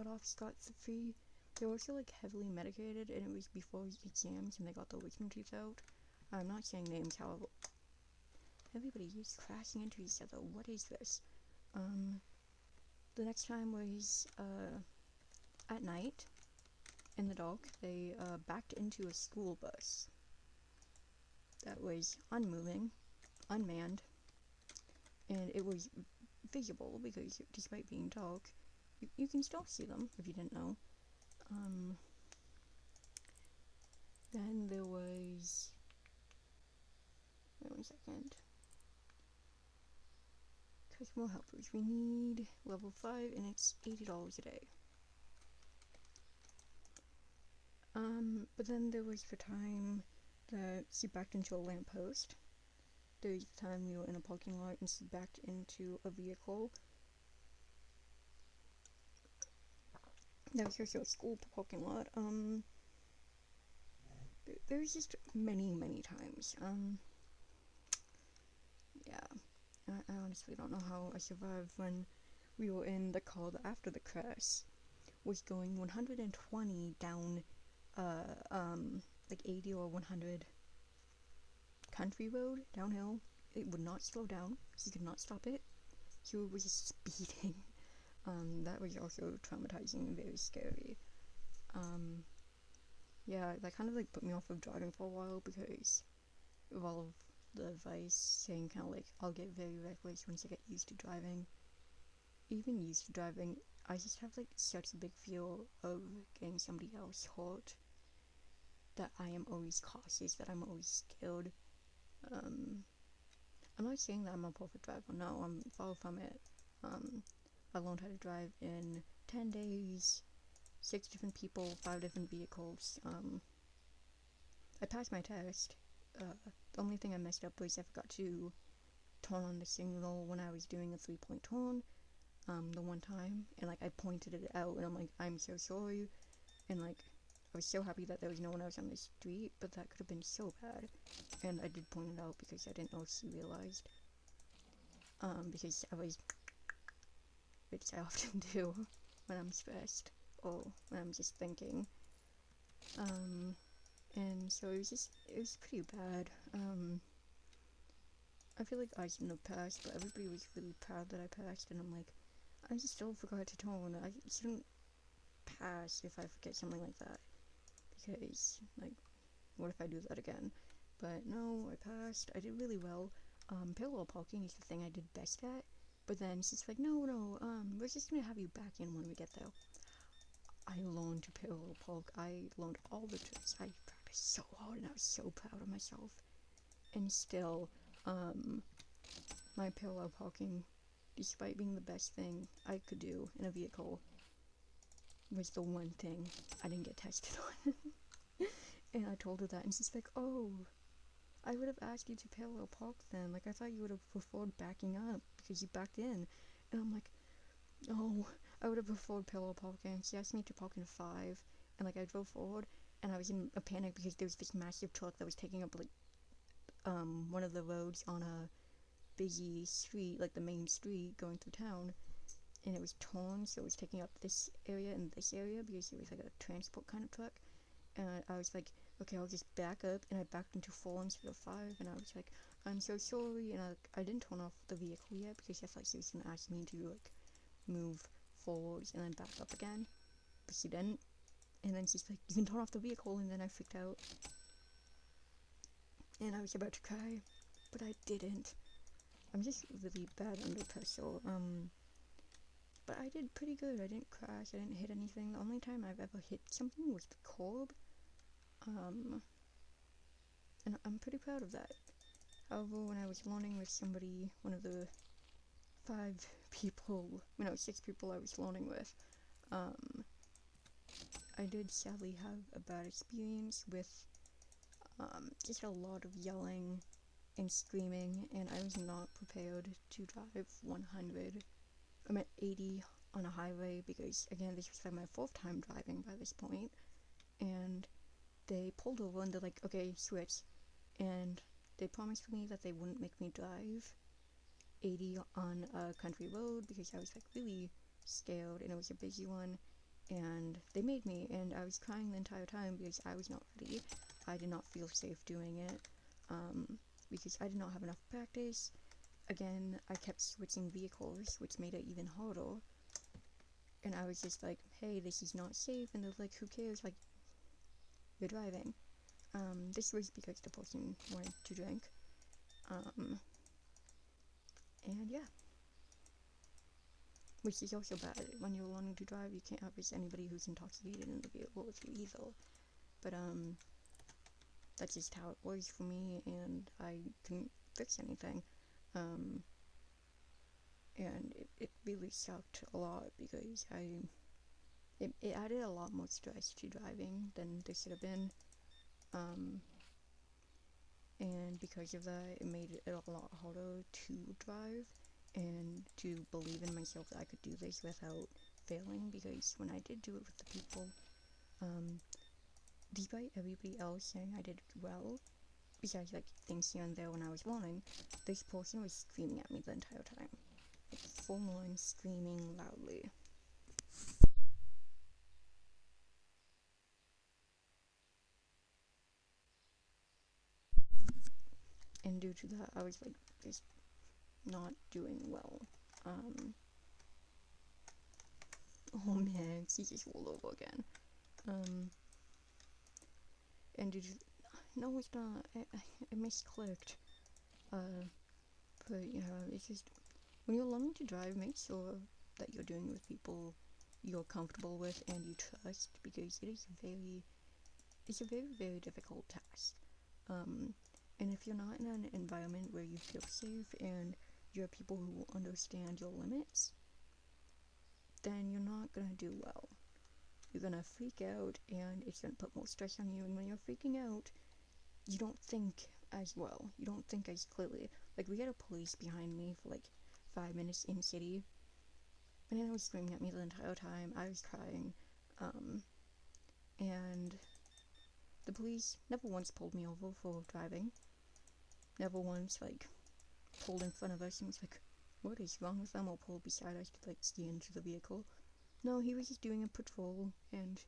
off scot-free. They were also like heavily medicated, and it was before exams, and they got their wisdom teeth out. I'm not saying names, however. Everybody is crashing into each other. What is this? The next time was at night. In the dark, they backed into a school bus that was unmoving, unmanned, and it was visible because despite being dark, you can still see them if you didn't know. Then there was, wait 1 second, customer helpers. We need level 5 and it's $80 a day. But then there was the time that she backed into a lamppost. There was the time we were in a parking lot and she backed into a vehicle. That was also a school parking lot. There's just many times. Yeah. I honestly don't know how I survived when we were in the car after the crash was going 120 down like 80 or 100 country road downhill. It would not slow down. He could not stop it. He was just speeding. That was also traumatizing and very scary. Yeah, that kind of like put me off of driving for a while because of all of the advice saying kind of like, I'll get very reckless once I get used to driving. Even used to driving, I just have like such a big fear of getting somebody else hurt that I am always cautious, that I'm always scared. I'm not saying that I'm a perfect driver, no, I'm far from it. I learned how to drive in 10 days, 6 different people, 5 different vehicles. I passed my test. The only thing I messed up was I forgot to turn on the signal when I was doing a 3-point turn, the one time, and like I pointed it out, and I'm like, I'm so sorry, and like I was so happy that there was no one else on the street, but that could have been so bad. And I did point it out because I didn't know if she realized. Because I was, which I often do when I'm stressed or when I'm just thinking. And so it was pretty bad. I feel like I shouldn't have passed, but everybody was really proud that I passed, and I'm like, I just still forgot to turn. I shouldn't pass if I forget something like that, because, like, what if I do that again? But no, I passed. I did really well. Parallel parking is the thing I did best at, but then she's like, no, we're just gonna have you back in when we get there. I learned to parallel park. I learned all the tricks. I practiced so hard, and I was so proud of myself. And still, my parallel parking, despite being the best thing I could do in a vehicle, was the one thing I didn't get tested on. And I told her that, and she's like, oh, I would have asked you to parallel park then. Like, I thought you would have preferred backing up because you backed in. And I'm like, no, I would have preferred parallel parking. She asked me to park in 5, and like I drove forward, and I was in a panic because there was this massive truck that was taking up like one of the roads on a busy street, like the main street going through town, and it was torn, so it was taking up this area and this area because it was like a transport kind of truck. And I was like, okay, I'll just back up, and I backed into 4 instead of 5, and I was like, I'm so sorry, and I didn't turn off the vehicle yet because I thought she was gonna ask me to like move forwards and then back up again, but she didn't. And then she's like, you can turn off the vehicle, and then I freaked out, and I was about to cry, but I didn't. I'm just really bad under pressure. But I did pretty good. I didn't crash, I didn't hit anything. The only time I've ever hit something was the curb. And I'm pretty proud of that. However, when I was learning with somebody, one of the 6 people I was learning with, I did sadly have a bad experience with, just a lot of yelling and screaming, and I was not prepared to drive 100. I'm at 80 on a highway because, again, this was like my 4th time driving by this point, and they pulled over and they're like, okay, switch, and they promised me that they wouldn't make me drive 80 on a country road because I was like really scared and it was a busy one, and they made me, and I was crying the entire time because I was not ready. I did not feel safe doing it, because I did not have enough practice. Again, I kept switching vehicles, which made it even harder, and I was just like, hey, this is not safe, and they're like, who cares, like, you're driving. This was because the person wanted to drink, and yeah. Which is also bad. When you're learning to drive, you can't have anybody who's intoxicated in the vehicle with you either. But, that's just how it was for me, and I couldn't fix anything. And it really sucked a lot because it added a lot more stress to driving than there should have been. And because of that, it made it a lot harder to drive and to believe in myself that I could do this without failing, because when I did do it with the people, despite everybody else saying I did well, besides like things here and there when I was learning, this person was screaming at me the entire time. Like full on screaming loudly. And due to that, I was like just not doing well. Oh man, she just rolled over again. And did you? No, it's not. I misclicked. But yeah, it's just, when you're learning to drive, make sure that you're doing it with people you're comfortable with and you trust, because it's a very, very difficult task. And if you're not in an environment where you feel safe and you have people who understand your limits, then you're not gonna do well. You're gonna freak out, and it's gonna put more stress on you, and when you're freaking out, you don't think as well. You don't think as clearly. Like, we had a police behind me for like 5 minutes in city, and then I was screaming at me the entire time. I was crying, and the police never once pulled me over for driving. Never once, like, pulled in front of us and was like, what is wrong with them? Or pulled beside us to, like, ski into the vehicle. No, he was just doing a patrol, and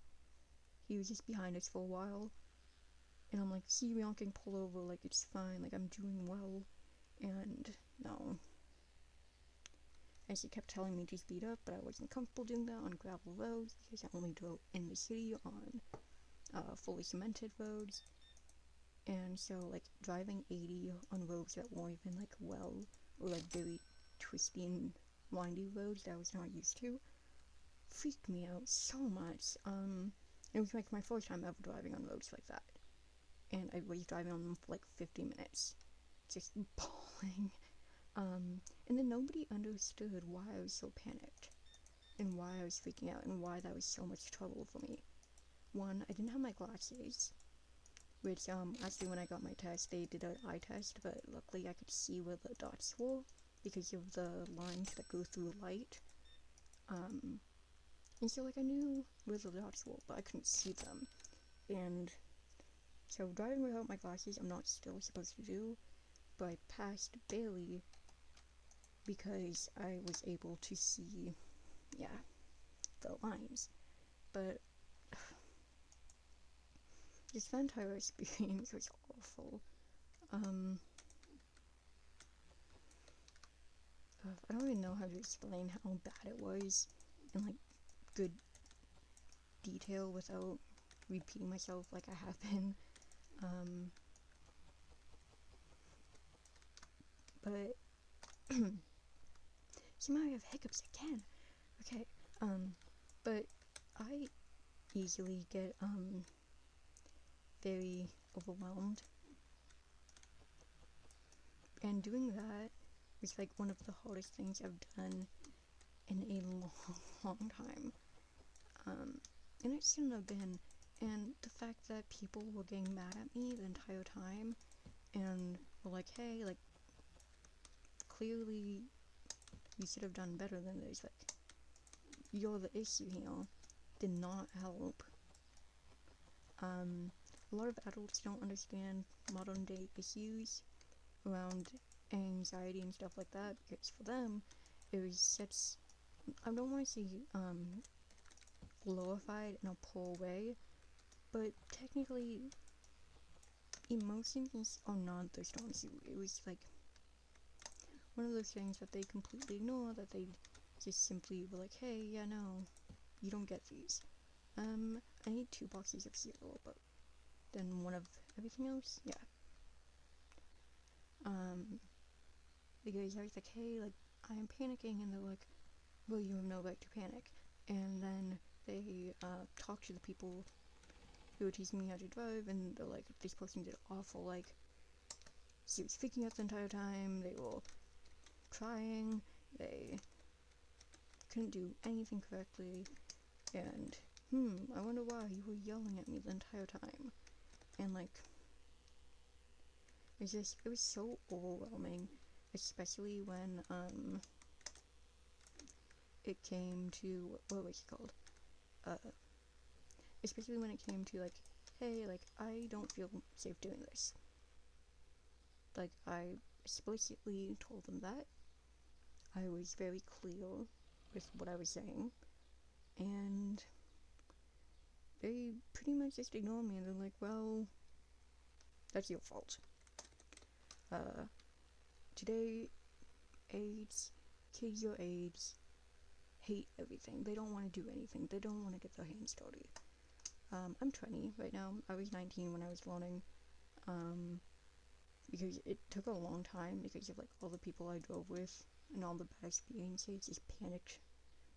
he was just behind us for a while. And I'm like, see, we aren't getting pulled over, like, it's fine, like, I'm doing well. And no. And she kept telling me to speed up, but I wasn't comfortable doing that on gravel roads, because I only drove in the city on fully cemented roads. And so, like, driving 80 on roads that weren't even, like, well, or, like, very twisty and windy roads that I was not used to, freaked me out so much. It was, like, my first time ever driving on roads like that. And I was driving on them for, like, 50 minutes. Just bawling. And then nobody understood why I was so panicked. And why I was freaking out, and why that was so much trouble for me. One, I didn't have my glasses. Which, actually when I got my test, they did an eye test, but luckily I could see where the dots were, because of the lines that go through the light. And so, like, I knew where the dots were, but I couldn't see them. And so, driving without my glasses, I'm not still supposed to do, but I passed barely, because I was able to see, yeah, the lines. But this entire experience was awful. I don't even know how to explain how bad it was in, like, good detail without repeating myself like I have been. But somehow I have hiccups again. Okay, but I easily get, very overwhelmed. And doing that was, like, one of the hardest things I've done in a long, long time. And it shouldn't have been. And the fact that people were getting mad at me the entire time, and were like, hey, like, clearly you should have done better than this, like, you're the issue here, did not help. A lot of adults don't understand modern day issues around anxiety and stuff like that, because for them, it was such, I don't want to say, glorified in a poor way, but technically, emotions are not their strong suit. It was, like, one of those things that they completely ignore, that they just simply were like, hey, yeah, no, you don't get these. I need 2 boxes of cereal, but then one of everything else, yeah. Because I was like, hey, like, I'm panicking, and they're like, well, you have no right to panic. And then they, talk to the people who were teaching me how to drive, and they're like, this person did awful, like, she was freaking out the entire time, they were crying, they couldn't do anything correctly, and, I wonder why you were yelling at me the entire time. And, like, it was so overwhelming, especially when, it came to, what was it called, especially when it came to, like, hey, like, I don't feel safe doing this. Like, I explicitly told them that. I was very clear with what I was saying, and they pretty much just ignored me, and they're like, well, that's your fault. Today, kids your age, hate everything. They don't want to do anything. They don't want to get their hands dirty. I'm 20 right now. I was 19 when I was learning. because it took a long time because of like all the people I drove with and all the bad experiences just panicked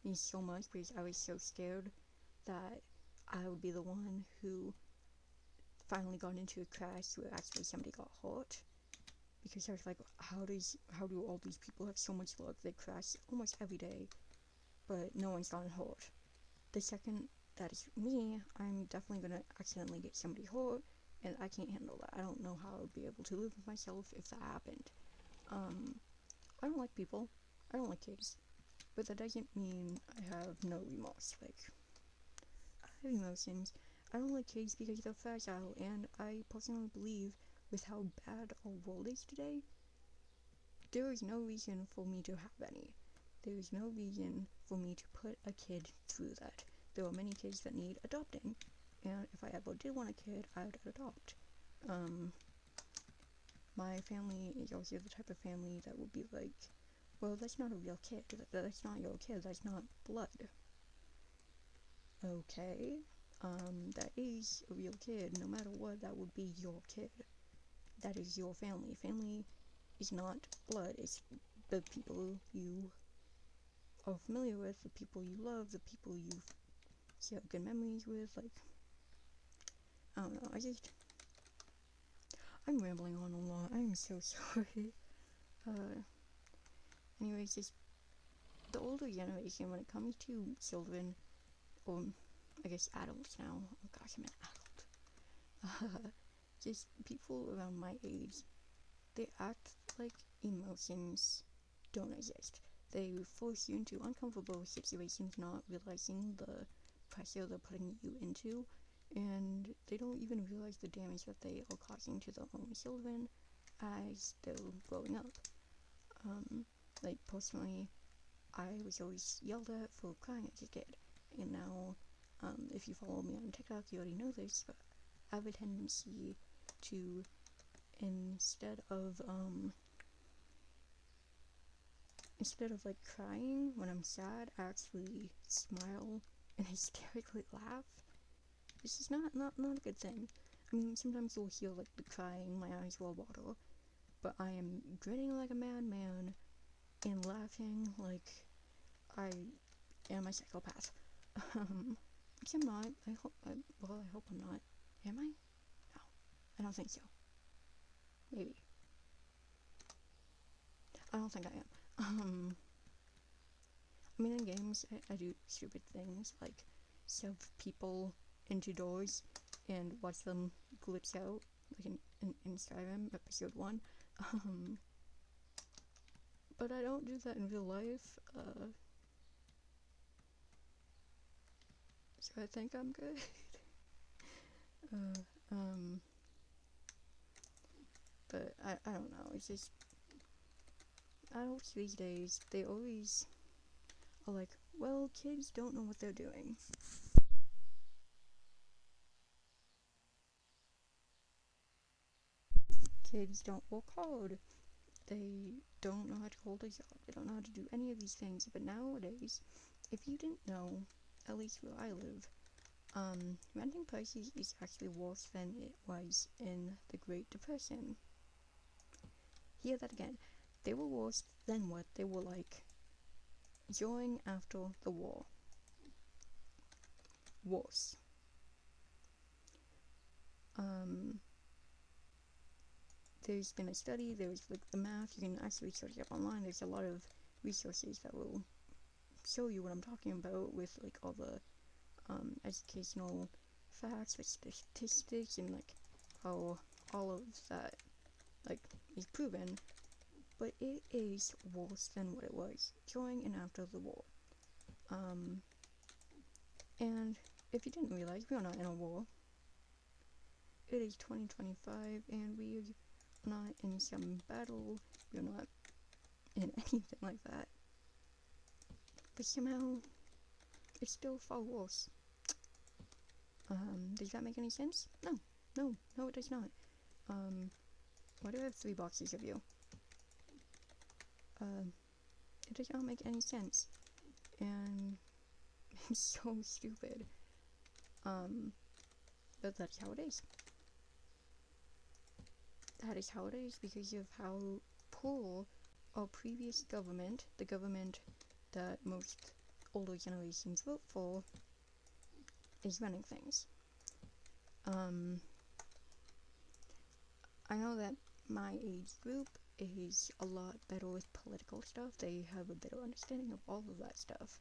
me so much because I was so scared that I would be the one who finally got into a crash where actually somebody got hurt. Because I was like, how do all these people have so much luck? They crash almost every day, but no one's gotten hurt. The second that is me, I'm definitely gonna accidentally get somebody hurt, and I can't handle that. I don't know how I would be able to live with myself if that happened. I don't like people. I don't like kids. But that doesn't mean I have no remorse. Like, I have emotions. I don't like kids because they're fragile, and I personally believe with how bad our world is today, there is no reason for me to have any. There is no reason for me to put a kid through that. There are many kids that need adopting, and if I ever did want a kid, I would adopt. My family is also the type of family that would be like, well, that's not a real kid. That's not your kid. That's not blood. Okay, that is a real kid. No matter what, that would be your kid. That is your family. Family is not blood. It's the people you are familiar with, the people you love, the people you have good memories with. Like, I don't know. I'm rambling on a lot. I'm so sorry. Anyways, just the older generation, when it comes to children, or I guess adults now. Oh gosh, I'm an adult. Just people around my age, they act like emotions don't exist. They force you into uncomfortable situations, not realizing the pressure they're putting you into, and they don't even realize the damage that they are causing to their own children as they're growing up. Like, personally, I was always yelled at for crying as a kid, and now, if you follow me on TikTok, you already know this, but I have a tendency to, instead of like crying when I'm sad, I actually smile and hysterically laugh. This is not a good thing. I mean, sometimes you'll hear like the crying, my eyes will water, but I am grinning like a madman and laughing like I am a psychopath. Which I'm not. I hope I'm not. Am I? No, I don't think so. Maybe. I don't think I am. I mean, in games, I do stupid things like shove people into doors and watch them glitch out, like in Skyrim episode 1. But I don't do that in real life, so I think I'm good. But I don't know, it's just, adults these days, they always are like, well, kids don't know what they're doing. Kids don't work hard. They don't know how to hold a job. They don't know how to do any of these things. But nowadays, if you didn't know, at least where I live, renting prices is actually worse than it was in the Great Depression. Hear that again. They were worse than what they were like during after the war. Worse. There's been a study, there's like the math, you can actually search it up online. There's a lot of resources that will show you what I'm talking about with like all the educational facts, like statistics, and like how all of that like is proven. But it is worse than what it was during and after the war. And if you didn't realize, we are not in a war. It is 2025, and we are not in some battle. We are not in anything like that. But somehow, it's still far worse. Does that make any sense? No, it does not. Why do I have 3 boxes of you? It does not make any sense. And it's so stupid. But that's how it is. that is how it is because of how poor our previous government, the government that most older generations vote for, is running things. I know that my age group is a lot better with political stuff. They have a better understanding of all of that stuff.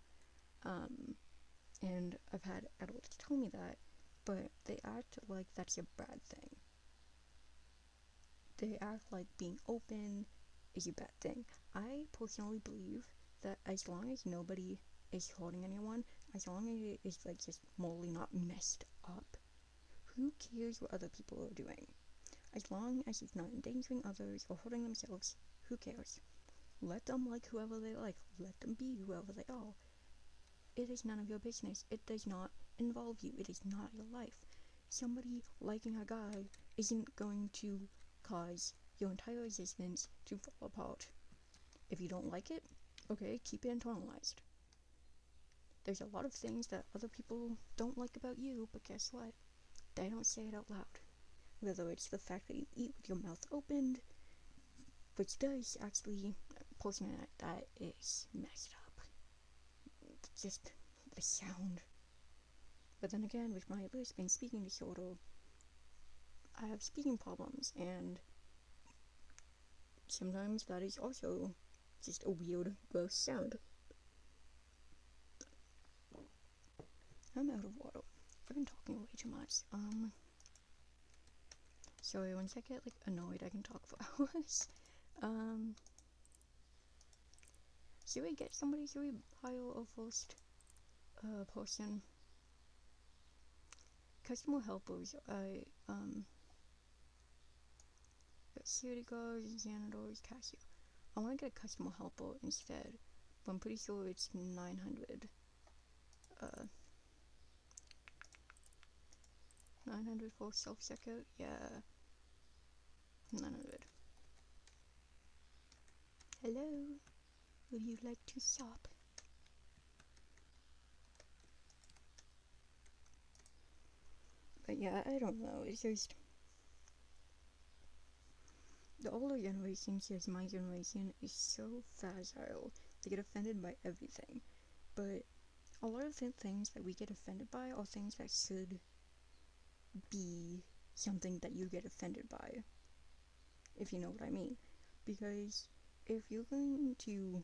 And I've had adults tell me that, but they act like that's a bad thing. They act like being open is a bad thing. I personally believe that as long as nobody is hurting anyone, as long as it is like just morally not messed up, who cares what other people are doing? As long as it's not endangering others or hurting themselves, who cares? Let them like whoever they like. Let them be whoever they are. It is none of your business. It does not involve you. It is not your life. Somebody liking a guy isn't going to cause your entire existence to fall apart. If you don't like it, okay, keep it internalized. There's a lot of things that other people don't like about you, but guess what? They don't say it out loud. Whether it's the fact that you eat with your mouth opened, which does actually, personally, that is messed up. Just the sound. But then again, with my lisp and speaking disorder, I have speaking problems, and sometimes that is also just a weird, gross sound. I'm out of water. I've been talking way too much. Sorry, once I get, like, annoyed, I can talk for hours. Should we get somebody? Should we hire a first, person? Customer helpers, security guards, janitors, cashier. I want to get a customer helper instead, but I'm pretty sure it's 900. 900 for self-checkout? Yeah. 900. Hello? Would you like to shop? But yeah, I don't know. It's just the older generation, as my generation, is so facile. They get offended by everything. But a lot of the things that we get offended by are things that should be something that you get offended by, if you know what I mean. Because if you're going to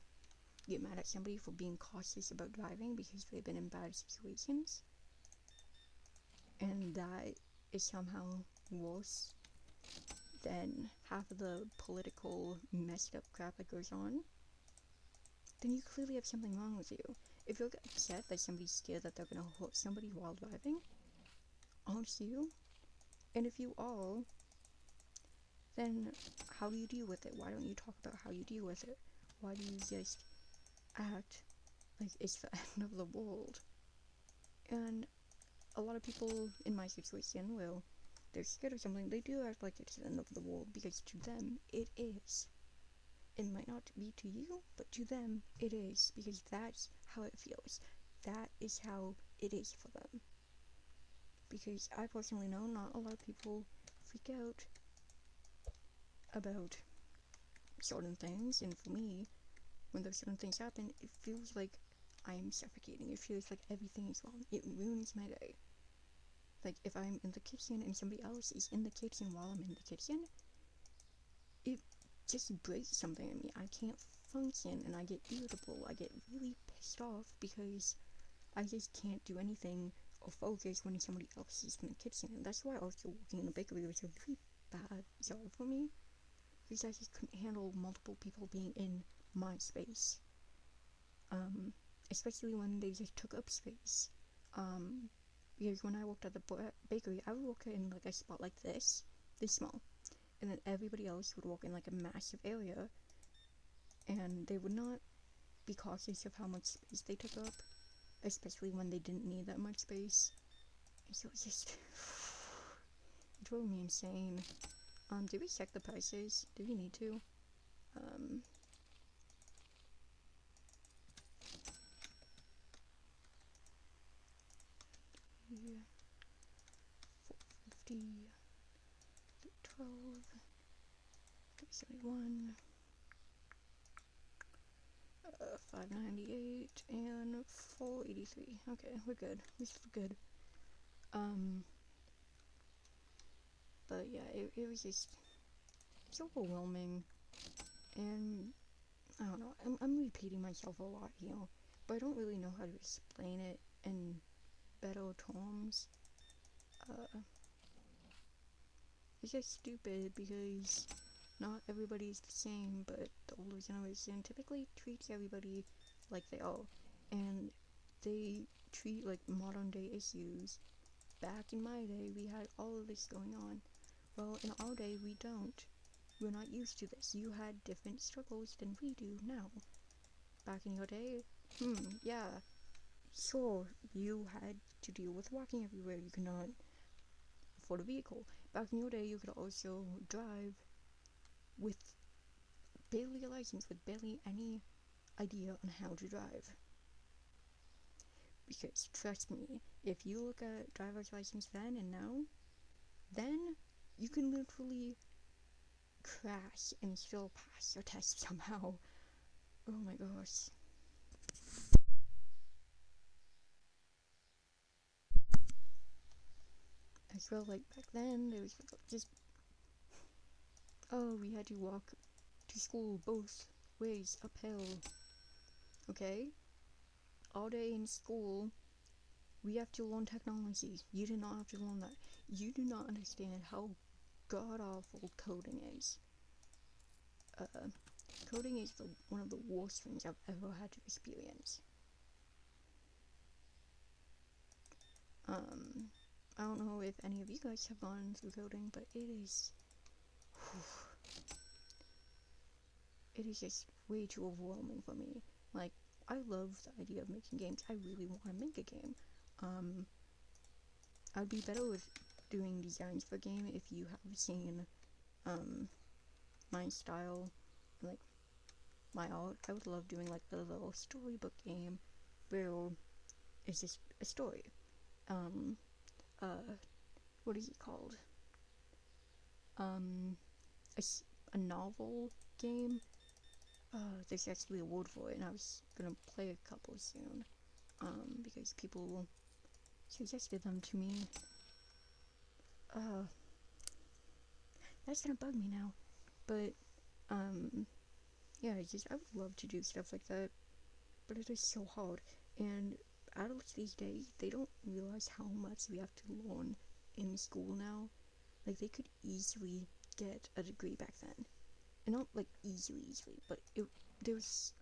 get mad at somebody for being cautious about driving because they've been in bad situations, and that is somehow worse than half of the political messed up crap that goes on, then you clearly have something wrong with you. If you're upset that somebody's scared that they're gonna hurt somebody while driving, aren't you? And if you are, then how do you deal with it? Why don't you talk about how you deal with it? Why do you just act like it's the end of the world? And a lot of people in my situation will, they're scared of something, they do act like it's the end of the world, because to them, it is. It might not be to you, but to them, it is, because that's how it feels. That is how it is for them. Because I personally know not a lot of people freak out about certain things, and for me, when those certain things happen, it feels like I'm suffocating. It feels like everything is wrong. It ruins my day. Like, if I'm in the kitchen and somebody else is in the kitchen while I'm in the kitchen, it just breaks something in me. I can't function, and I get irritable. I get really pissed off because I just can't do anything or focus when somebody else is in the kitchen. And that's why also working in a bakery was a really bad job for me, because I just couldn't handle multiple people being in my space. Especially when they just took up space. Because when I worked at the bakery, I would work in like a spot like this small, and then everybody else would work in like a massive area, and they would not be cautious of how much space they took up, especially when they didn't need that much space. And so it just it drove me insane. Did we check the prices? Did we need to? Yeah, 450, 12. 371, 598, and 483. Okay, we're good. We're good. But yeah, it was just, it's overwhelming, and I don't know, I'm repeating myself a lot here, but I don't really know how to explain it in better terms. It's just stupid because not everybody is the same, but the older generation typically treats everybody like they are, and they treat like modern day issues. Back in my day, we had all of this going on. Well, in our day, we don't. We're not used to this. You had different struggles than we do now. Back in your day, yeah, sure, you had to deal with walking everywhere. You could not afford a vehicle. Back in your day, you could also drive with barely a license, with barely any idea on how to drive. Because trust me, if you look at driver's license then and now, then you can literally crash and still pass your test somehow. Oh my gosh. As well, like back then, there was just, oh, we had to walk to school both ways uphill. Okay? All day in school, we have to learn technology. You do not have to learn that. You do not understand how god awful coding is. Coding is one of the worst things I've ever had to experience. I don't know if any of you guys have gone through coding, but it is just way too overwhelming for me. Like, I love the idea of making games. I really want to make a game. I'd be better with doing designs for a game if you have seen my style, like my art. I would love doing like a little storybook game where it's just a story. What is it called? A novel game. There's actually a word for it, and I was gonna play a couple soon. Because people suggested them to me. That's gonna bug me now. But, yeah, I would love to do stuff like that, but it is so hard. And adults these days, they don't realize how much we have to learn in school now. Like, they could easily get a degree back then. And not, like, easily, but there was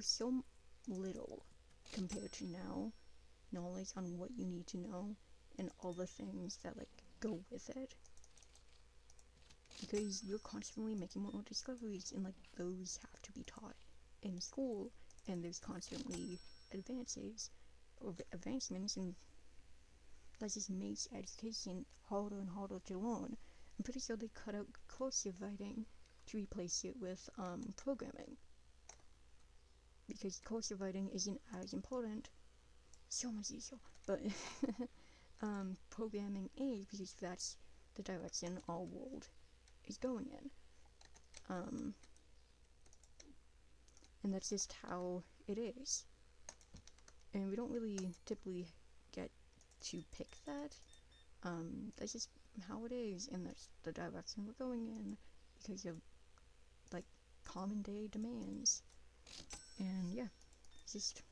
so little compared to now, knowledge on what you need to know, and all the things that, like, go with it. Because you're constantly making more discoveries, and, like, those have to be taught in school, and there's constantly advancements, and that just makes education harder and harder to learn. I'm pretty sure they cut out cursive writing to replace it with programming, because cursive writing isn't as important, so much easier, but programming is, because that's the direction our world is going in. And that's just how it is. And we don't really typically get to pick that. That's just how it is, and that's the direction we're going in because of, like, common day demands. And yeah, it's just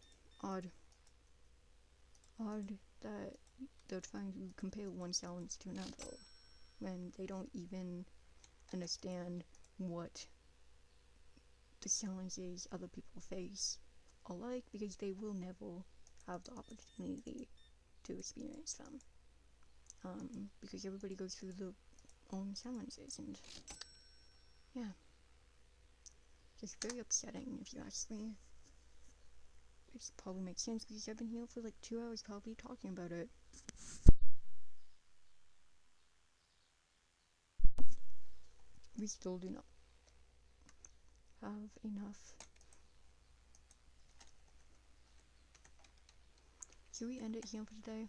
odd that they're trying to compare one challenge to another when they don't even understand what the challenges other people face are like, because they will never have the opportunity to experience them. Because everybody goes through their own challenges, and yeah, just very upsetting if you ask me. Which probably makes sense because I've been here for like 2 hours probably talking about it. We still do not have enough. Should we end it here for today?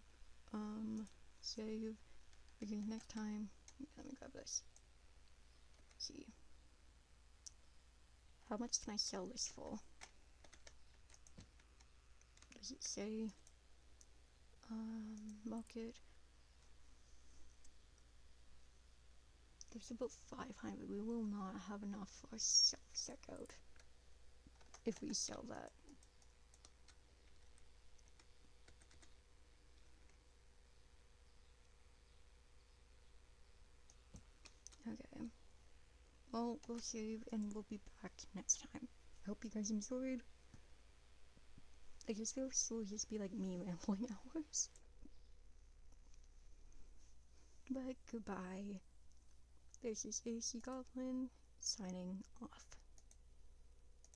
Save, because next time, let me grab this. see. How much can I sell this for? Does it say? Market. There's about 500. We will not have enough for a self-checkout if we sell that. Okay. Well, we'll save and we'll be back next time. I hope you guys enjoyed. I guess it'll still just be like me rambling hours. But goodbye. This is AC Goblin signing off.